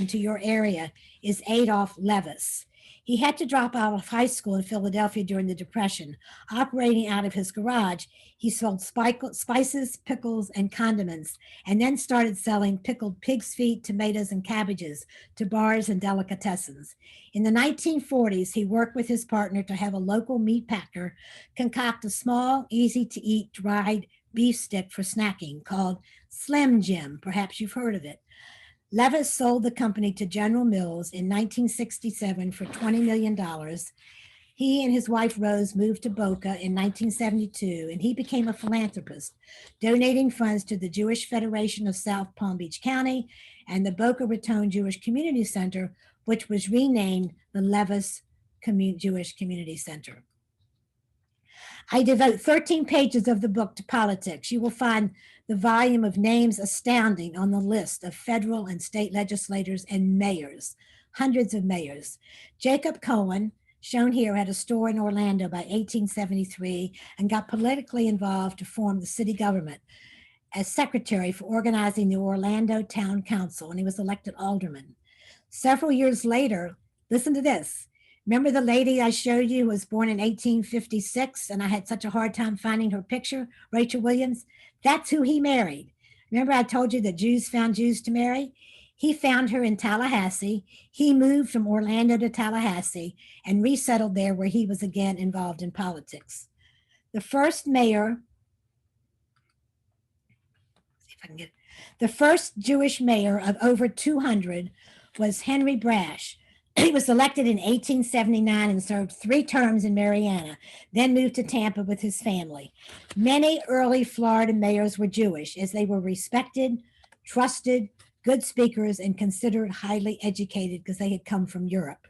to your area is Adolph Levis. He had to drop out of high school in Philadelphia during the Depression. Operating out of his garage, he sold spices, pickles, and condiments, and then started selling pickled pig's feet, tomatoes, and cabbages to bars and delicatessens. In the 1940s, he worked with his partner to have a local meat packer concoct a small, easy-to-eat dried beef stick for snacking called Slim Jim. Perhaps you've heard of it. Levis sold the company to General Mills in 1967 for $20 million. He and his wife Rose moved to Boca in 1972, and he became a philanthropist, donating funds to the Jewish Federation of South Palm Beach County and the Boca Raton Jewish Community Center, which was renamed the Levis Jewish Community Center. I devote 13 pages of the book to politics. You will find the volume of names astounding on the list of federal and state legislators and mayors, hundreds of mayors. Jacob Cohen, shown here, had a store in Orlando by 1873 and got politically involved to form the city government as secretary for organizing the Orlando Town Council, and he was elected alderman. Several years later, listen to this. Remember the lady I showed you who was born in 1856, and I had such a hard time finding her picture, Rachel Williams? That's who he married. Remember I told you that Jews found Jews to marry? He found her in Tallahassee. He moved from Orlando to Tallahassee and resettled there, where he was again involved in politics. The first Jewish mayor of over 200 was Henry Brash. He was elected in 1879 and served 3 terms in Mariana, then moved to Tampa with his family. Many early Florida mayors were Jewish, as they were respected, trusted, good speakers, and considered highly educated because they had come from Europe.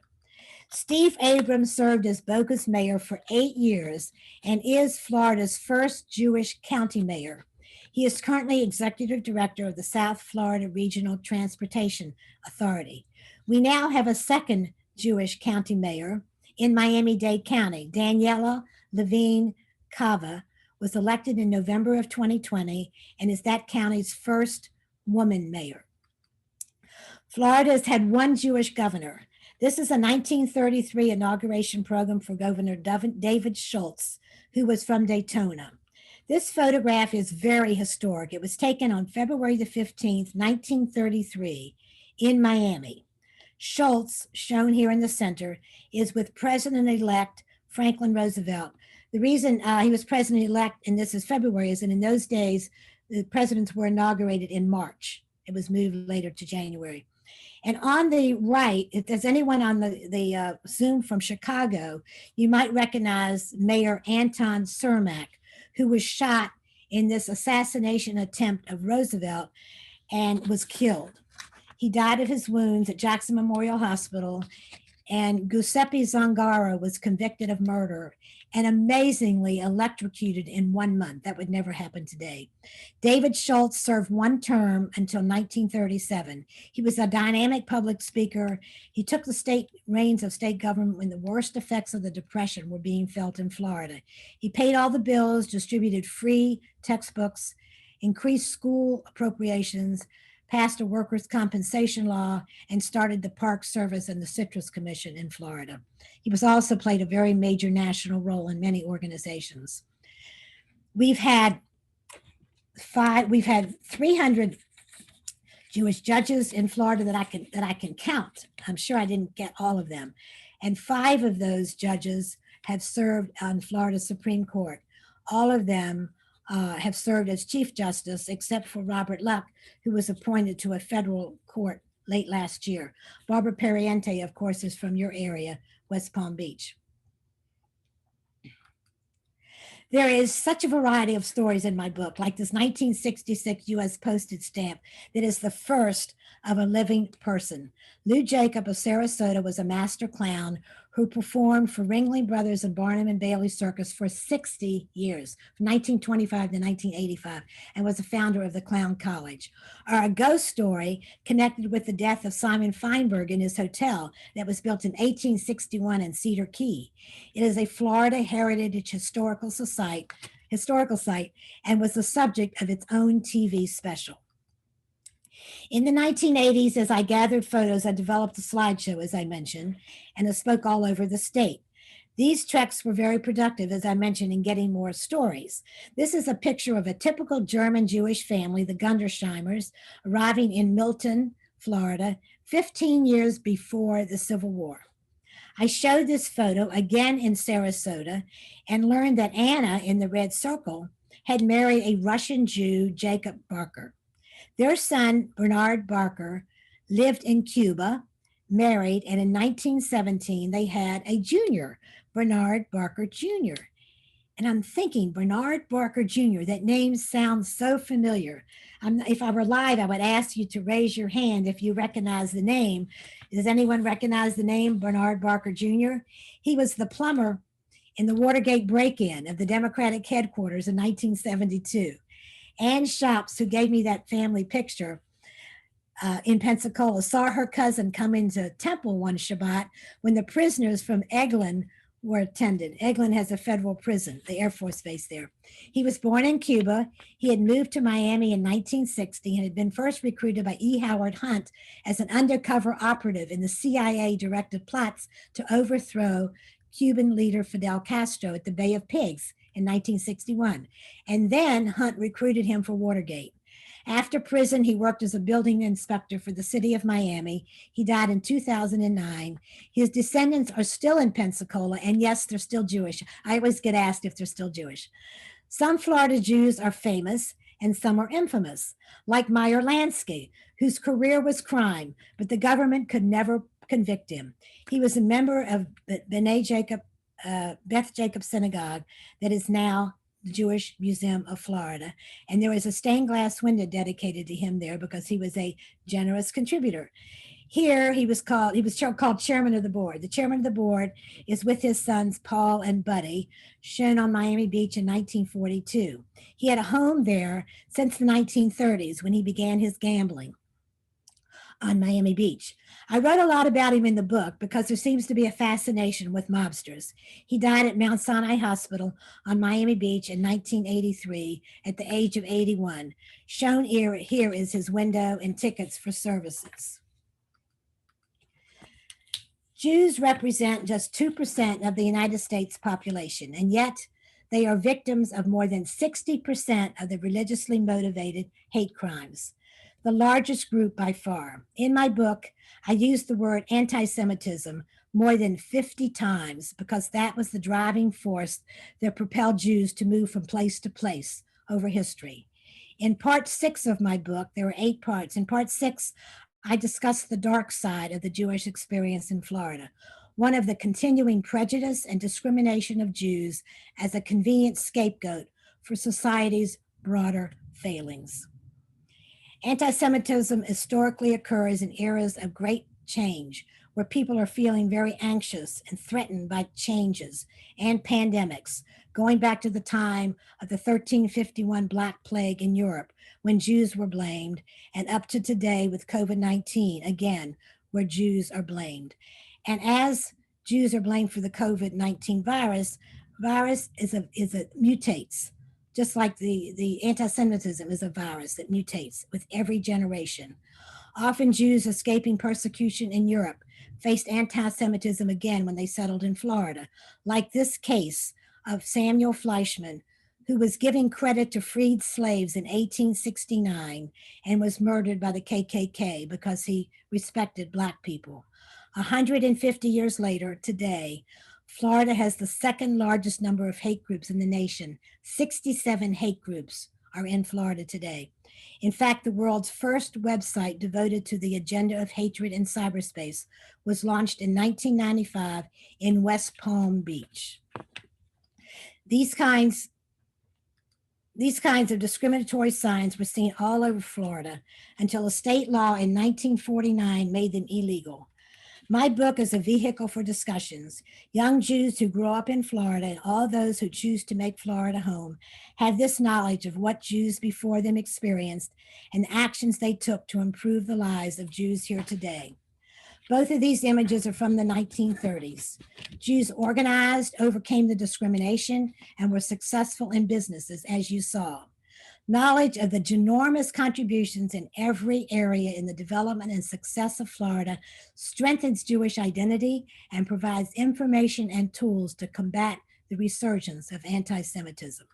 Steve Abrams served as Boca's mayor for 8 years and is Florida's first Jewish county mayor. He is currently executive director of the South Florida Regional Transportation Authority. We now have a second Jewish county mayor in Miami-Dade County. Daniela Levine Cava was elected in November of 2020 and is that county's first woman mayor. Florida has had 1 Jewish governor. This is a 1933 inauguration program for Governor David Schultz, who was from Daytona. This photograph is very historic. It was taken on February the 15th, 1933 in Miami. Schultz, shown here in the center, is with President-elect Franklin Roosevelt. The reason he was president-elect, and this is February, is that in those days, the presidents were inaugurated in March. It was moved later to January. And on the right, if there's anyone on the Zoom from Chicago, you might recognize Mayor Anton Cermak, who was shot in this assassination attempt of Roosevelt and was killed. He died of his wounds at Jackson Memorial Hospital, and Giuseppe Zangara was convicted of murder and amazingly electrocuted in 1 month. That would never happen today. David Schultz served 1 term until 1937. He was a dynamic public speaker. He took the state reins of state government when the worst effects of the Depression were being felt in Florida. He paid all the bills, distributed free textbooks, increased school appropriations, passed a workers' compensation law, and started the Park Service and the Citrus Commission in Florida. He was also played a very major national role in many organizations. We've had 300 Jewish judges in Florida that I can count. I'm sure I didn't get all of them. And 5 of those judges have served on Florida Supreme Court. All of them have served as Chief Justice, except for Robert Luck, who was appointed to a federal court late last year. Barbara Perriente, of course, is from your area, West Palm Beach. There is such a variety of stories in my book, like this 1966 U.S. postage stamp that is the first of a living person. Lou Jacob of Sarasota was a master clown who performed for Ringling Brothers and Barnum and Bailey Circus for 60 years, from 1925 to 1985, and was the founder of the Clown College. Or a ghost story connected with the death of Simon Feinberg in his hotel that was built in 1861 in Cedar Key. It is a Florida Heritage Historical site and was the subject of its own TV special. In the 1980s, as I gathered photos, I developed a slideshow, as I mentioned, and I spoke all over the state. These treks were very productive, as I mentioned, in getting more stories. This is a picture of a typical German Jewish family, the Gundersheimers, arriving in Milton, Florida, 15 years before the Civil War. I showed this photo again in Sarasota and learned that Anna in the red circle had married a Russian Jew, Jacob Barker. Their son, Bernard Barker, lived in Cuba, married, and in 1917, they had a junior, Bernard Barker Jr. And I'm thinking, Bernard Barker Jr., that name sounds so familiar. If I were live, I would ask you to raise your hand if you recognize the name. Does anyone recognize the name Bernard Barker Jr.? He was the plumber in the Watergate break-in of the Democratic headquarters in 1972. Ann Shops, who gave me that family picture in Pensacola, saw her cousin come into Temple one Shabbat when the prisoners from Eglin were attended. Eglin has a federal prison, the Air Force Base there. He was born in Cuba. He had moved to Miami in 1960 and had been first recruited by E. Howard Hunt as an undercover operative in the CIA directed plots to overthrow Cuban leader Fidel Castro at the Bay of Pigs in 1961. And then Hunt recruited him for Watergate. After prison, he worked as a building inspector for the city of Miami. He died in 2009. His descendants are still in Pensacola, and yes, they're still Jewish. I always get asked if they're still Jewish. Some Florida Jews are famous, and some are infamous, like Meyer Lansky, whose career was crime, but the government could never convict him. He was a member of Beth Jacob Synagogue that is now the Jewish Museum of Florida. And there is a stained glass window dedicated to him there because he was a generous contributor. Here he was called chairman of the board. The chairman of the board is with his sons, Paul and Buddy, shown on Miami Beach in 1942. He had a home there since the 1930s when he began his gambling on Miami Beach. I wrote a lot about him in the book because there seems to be a fascination with mobsters. He died at Mount Sinai Hospital on Miami Beach in 1983 at the age of 81. Shown here is his window and tickets for services. Jews represent just 2% of the United States population, and yet They are victims of more than 60% of the religiously motivated hate crimes, the largest group by far. In my book, I used the word anti Semitism more than 50 times because that was the driving force that propelled Jews to move from place to place over history. In part 6 of my book, there are 8 parts. In part 6, I discuss the dark side of the Jewish experience in Florida, one of the continuing prejudice and discrimination of Jews as a convenient scapegoat for society's broader failings. Anti Semitism historically occurs in eras of great change, where people are feeling very anxious and threatened by changes and pandemics, going back to the time of the 1351 Black Plague in Europe, when Jews were blamed, and up to today with COVID-19, again, where Jews are blamed. And as Jews are blamed for the COVID-19 virus is a mutates, just like the anti-Semitism is a virus that mutates with every generation. Often Jews escaping persecution in Europe faced anti-Semitism again when they settled in Florida, like this case of Samuel Fleischman, who was giving credit to freed slaves in 1869 and was murdered by the KKK because he respected Black people. 150 years later, today, Florida has the second largest number of hate groups in the nation. 67 hate groups are in Florida today. In fact, the world's first website devoted to the agenda of hatred in cyberspace was launched in 1995 in West Palm Beach. These kinds of discriminatory signs were seen all over Florida until a state law in 1949 made them illegal. My book is a vehicle for discussions. Young Jews who grow up in Florida and all those who choose to make Florida home have this knowledge of what Jews before them experienced and actions they took to improve the lives of Jews here today. Both of these images are from the 1930s. Jews organized, overcame the discrimination, and were successful in businesses, as you saw. Knowledge of the ginormous contributions in every area in the development and success of Florida strengthens Jewish identity and provides information and tools to combat the resurgence of anti-Semitism.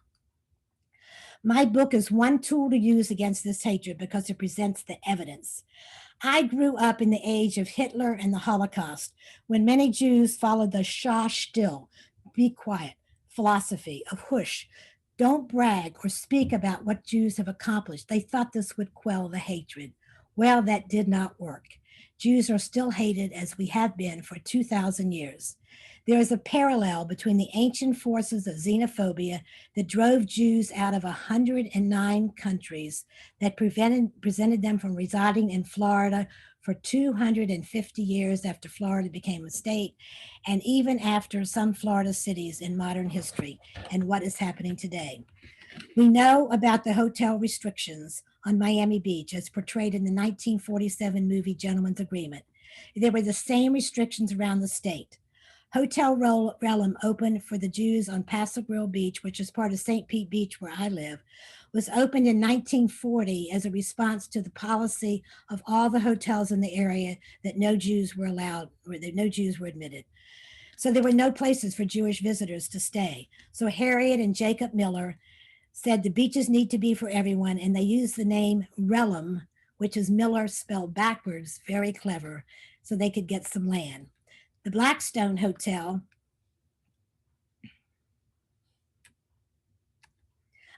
My book is one tool to use against this hatred because it presents the evidence. I grew up in the age of Hitler and the Holocaust, when many Jews followed the Shah still, be quiet, philosophy of Hush. Don't brag or speak about what Jews have accomplished. They thought this would quell the hatred. Well, that did not work. Jews are still hated as we have been for 2,000 years. There is a parallel between the ancient forces of xenophobia that drove Jews out of 109 countries that prevented them from residing in Florida for 250 years after Florida became a state, and even after some Florida cities in modern history, and what is happening today. We know about the hotel restrictions on Miami Beach as portrayed in the 1947 movie Gentleman's Agreement. There were the same restrictions around the state. Hotel Relum opened for the Jews on Paso Grill Beach, which is part of St. Pete Beach where I live, was opened in 1940 as a response to the policy of all the hotels in the area that no Jews were allowed, or that no Jews were admitted. So there were no places for Jewish visitors to stay. So Harriet and Jacob Miller said the beaches need to be for everyone, and they used the name Relum, which is Miller spelled backwards, very clever, so they could get some land. The Blackstone Hotel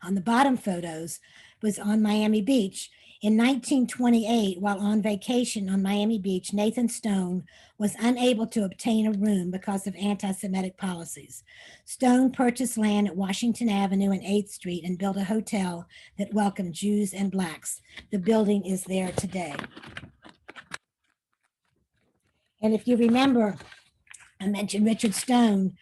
on the bottom photos was on Miami Beach. In 1928, while on vacation on Miami Beach, Nathan Stone was unable to obtain a room because of anti-Semitic policies. Stone purchased land at Washington Avenue and 8th Street and built a hotel that welcomed Jews and Blacks. The building is there today. And if you remember, I mentioned Richard Stone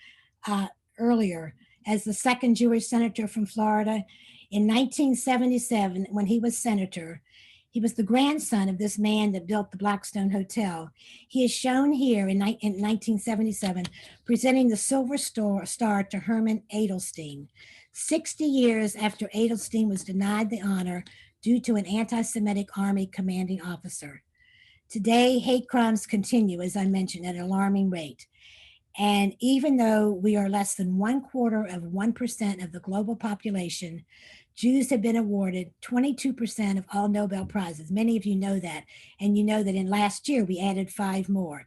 earlier as the second Jewish senator from Florida. In 1977, when he was senator, he was the grandson of this man that built the Blackstone Hotel. He is shown here in 1977, presenting the Silver Star to Herman Edelstein, 60 years after Edelstein was denied the honor due to an anti-Semitic army commanding officer. Today, hate crimes continue, as I mentioned, at an alarming rate. And even though we are less than 1/4 of 1% of the global population, Jews have been awarded 22% of all Nobel Prizes. Many of you know that. And you know that in last year, we added 5 more.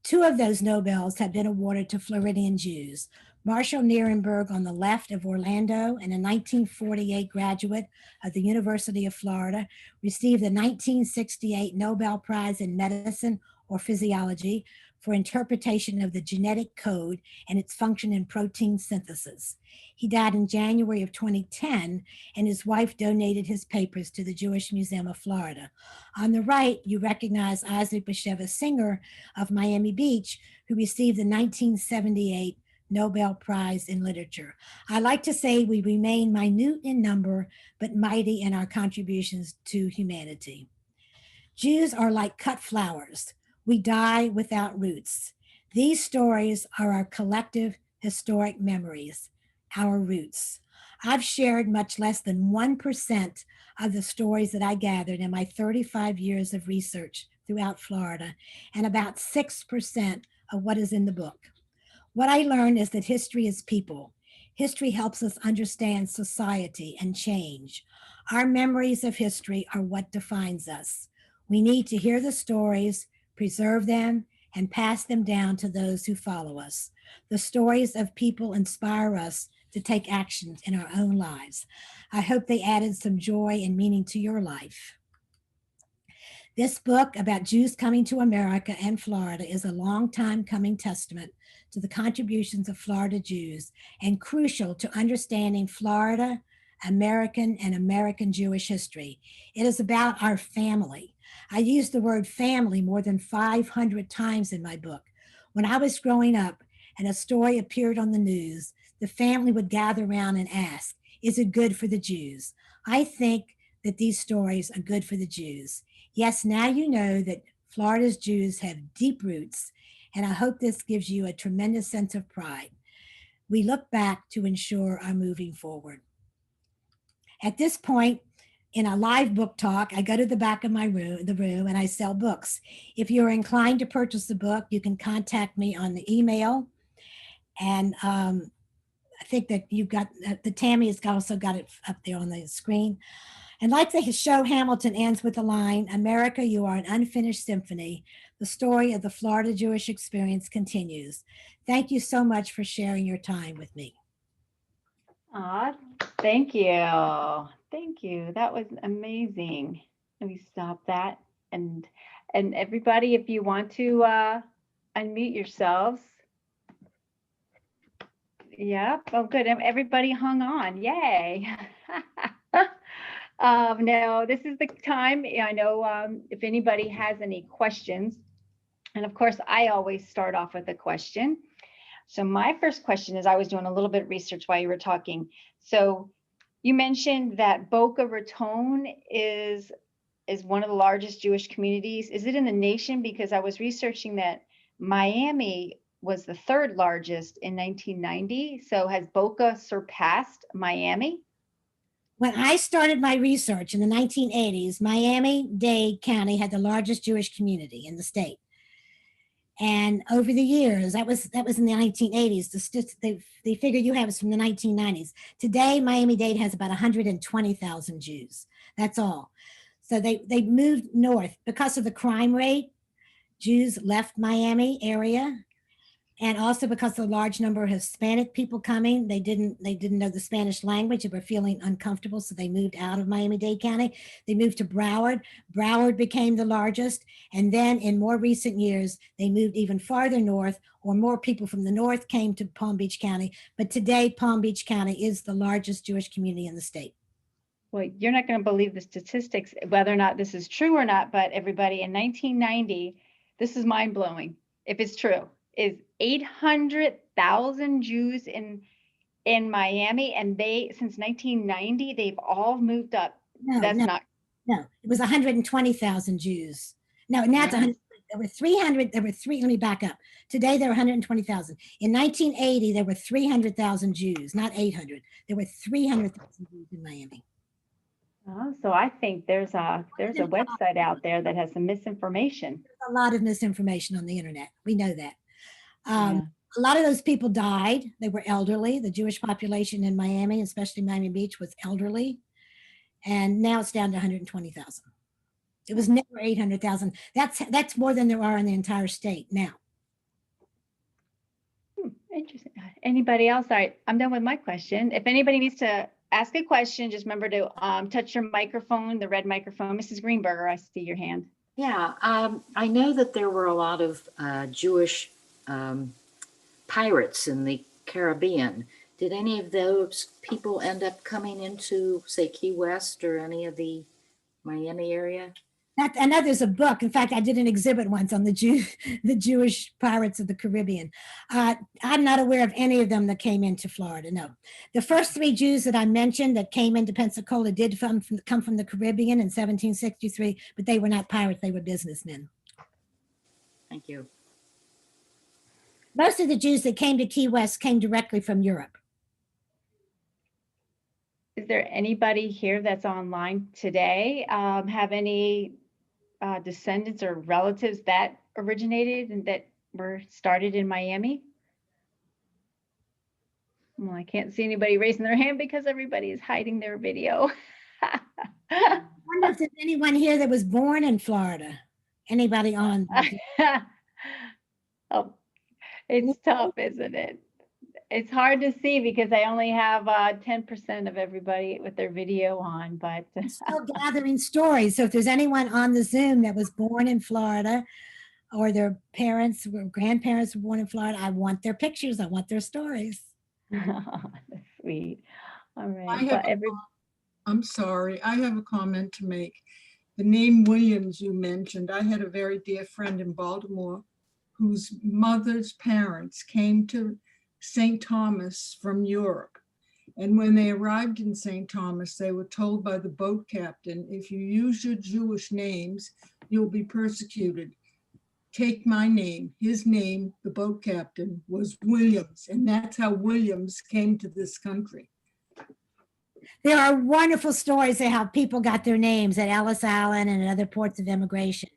2 of those Nobels have been awarded to Floridian Jews. Marshall Nierenberg on the left of Orlando and a 1948 graduate of the University of Florida received the 1968 Nobel Prize in Medicine or Physiology for interpretation of the genetic code and its function in protein synthesis. He died in January of 2010, and his wife donated his papers to the Jewish Museum of Florida. On the right, you recognize Isaac Bashevis Singer of Miami Beach, who received the 1978 Nobel Prize in Literature. I like to say we remain minute in number, but mighty in our contributions to humanity. Jews are like cut flowers. We die without roots. These stories are our collective historic memories, our roots. I've shared much less than 1% of the stories that I gathered in my 35 years of research throughout Florida, and about 6% of what is in the book. What I learned is that history is people. History helps us understand society and change. Our memories of history are what defines us. We need to hear the stories, preserve them, and pass them down to those who follow us. The stories of people inspire us to take action in our own lives. I hope they added some joy and meaning to your life. This book about Jews coming to America and Florida is a long time coming testament to the contributions of Florida Jews and crucial to understanding Florida, American, and American Jewish history. It is about our family. I use the word family more than 500 times in my book. When I was growing up and a story appeared on the news, the family would gather around and ask, is it good for the Jews? I think that these stories are good for the Jews. Yes, now you know that Florida's Jews have deep roots, and I hope this gives you a tremendous sense of pride. We look back to ensure our moving forward. At this point, in a live book talk, I go to the back of the room, and I sell books. If you're inclined to purchase the book, you can contact me on the email. And I think that you've got the Tammy has also got it up there on the screen. And like the show Hamilton ends with the line, America, you are an unfinished symphony. The story of the Florida Jewish experience continues. Thank you so much for sharing your time with me. Thank you. Thank you. That was amazing. Let me stop that. And everybody, if you want to unmute yourselves. Yeah. Oh, good. Everybody hung on. Yay. Now, this is the time. I know if anybody has any questions, and of course, I always start off with a question. So my first question is, I was doing a little bit of research while you were talking. So you mentioned that Boca Raton is one of the largest Jewish communities. Is it in the nation? Because I was researching that Miami was the third largest in 1990. So has Boca surpassed Miami? When I started my research in the 1980s, Miami-Dade County had the largest Jewish community in the state. And over the years, that was in the 1980s. They figure you have is from the 1990s. Today, Miami-Dade has about 120,000 Jews. That's all. So they moved north because of the crime rate. Jews left Miami area, and also because of the large number of Hispanic people coming. They didn't know the Spanish language. They were feeling uncomfortable, so they moved out of Miami-Dade County. They moved to Broward. Broward became the largest, and then in more recent years, they moved even farther north, or more people from the north came to Palm Beach County. But today, Palm Beach County is the largest Jewish community in the state. Well, you're not going to believe the statistics, whether or not this is true or not, but everybody, in 1990, this is mind-blowing, if it's true, is 800,000 Jews in Miami, and since 1990 they've all moved up. No, it was 120,000 Jews. No, now it's 100. There were 300. Let me back up. Today there are 120,000. In 1980 there were 300,000 Jews, not 800. There were 300,000 Jews in Miami. Oh, so I think there's a website out there that has some misinformation. There's a lot of misinformation on the internet. We know that. A lot of those people died. They were elderly. The Jewish population in Miami, especially Miami Beach, was elderly. And now it's down to 120,000. It was never 800,000. That's more than there are in the entire state now. Interesting. Anybody else? All right, I'm done with my question. If anybody needs to ask a question, just remember to touch your microphone, the red microphone. Mrs. Greenberger, I see your hand. Yeah, I know that there were a lot of Jewish pirates in the Caribbean. Did any of those people end up coming into, say, Key West or any of the Miami area? I know there's a book. In fact, I did an exhibit once on the Jewish pirates of the Caribbean. I'm not aware of any of them that came into Florida. No, the first 3 Jews that I mentioned that came into Pensacola did come from the Caribbean in 1763, but they were not pirates; they were businessmen. Thank you. Most of the Jews that came to Key West came directly from Europe. Is there anybody here that's online today? Have any descendants or relatives that originated and that were started in Miami? Well, I can't see anybody raising their hand because everybody is hiding their video. I wonder if there's anyone here that was born in Florida. Anybody on? Oh, it's tough, isn't it? It's hard to see because I only have 10% of everybody with their video on, but I'm still gathering stories. So if there's anyone on the Zoom that was born in Florida or their parents or grandparents were born in Florida, I want their pictures. I want their stories. That's sweet. All right. I have I'm sorry, I have a comment to make. The name Williams you mentioned, I had a very dear friend in Baltimore whose mother's parents came to St. Thomas from Europe. And when they arrived in St. Thomas, they were told by the boat captain, if you use your Jewish names, you'll be persecuted. Take my name. His name, the boat captain, was Williams. And that's how Williams came to this country. There are wonderful stories of how people got their names at Ellis Island and at other ports of immigration.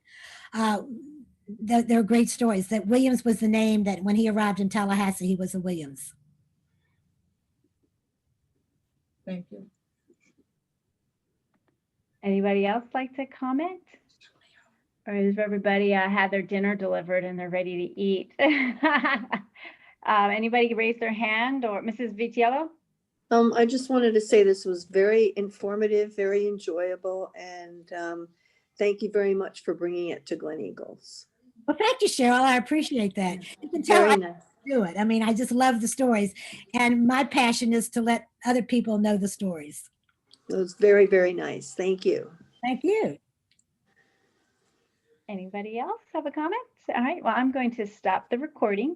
There are great stories that Williams was the name that when he arrived in Tallahassee, he was a Williams. Thank you. Anybody else like to comment? Or has everybody had their dinner delivered and they're ready to eat? Anybody raise their hand, or Mrs. Vitiello? I just wanted to say this was very informative, very enjoyable, and thank you very much for bringing it to Gleneagles. Well, thank you, Cheryl. I appreciate that. You can tell Very I nice. do it. I mean, I just love the stories, and my passion is to let other people know the stories. It was very, very nice. Thank you. Thank you. Anybody else have a comment? All right, well, I'm going to stop the recording.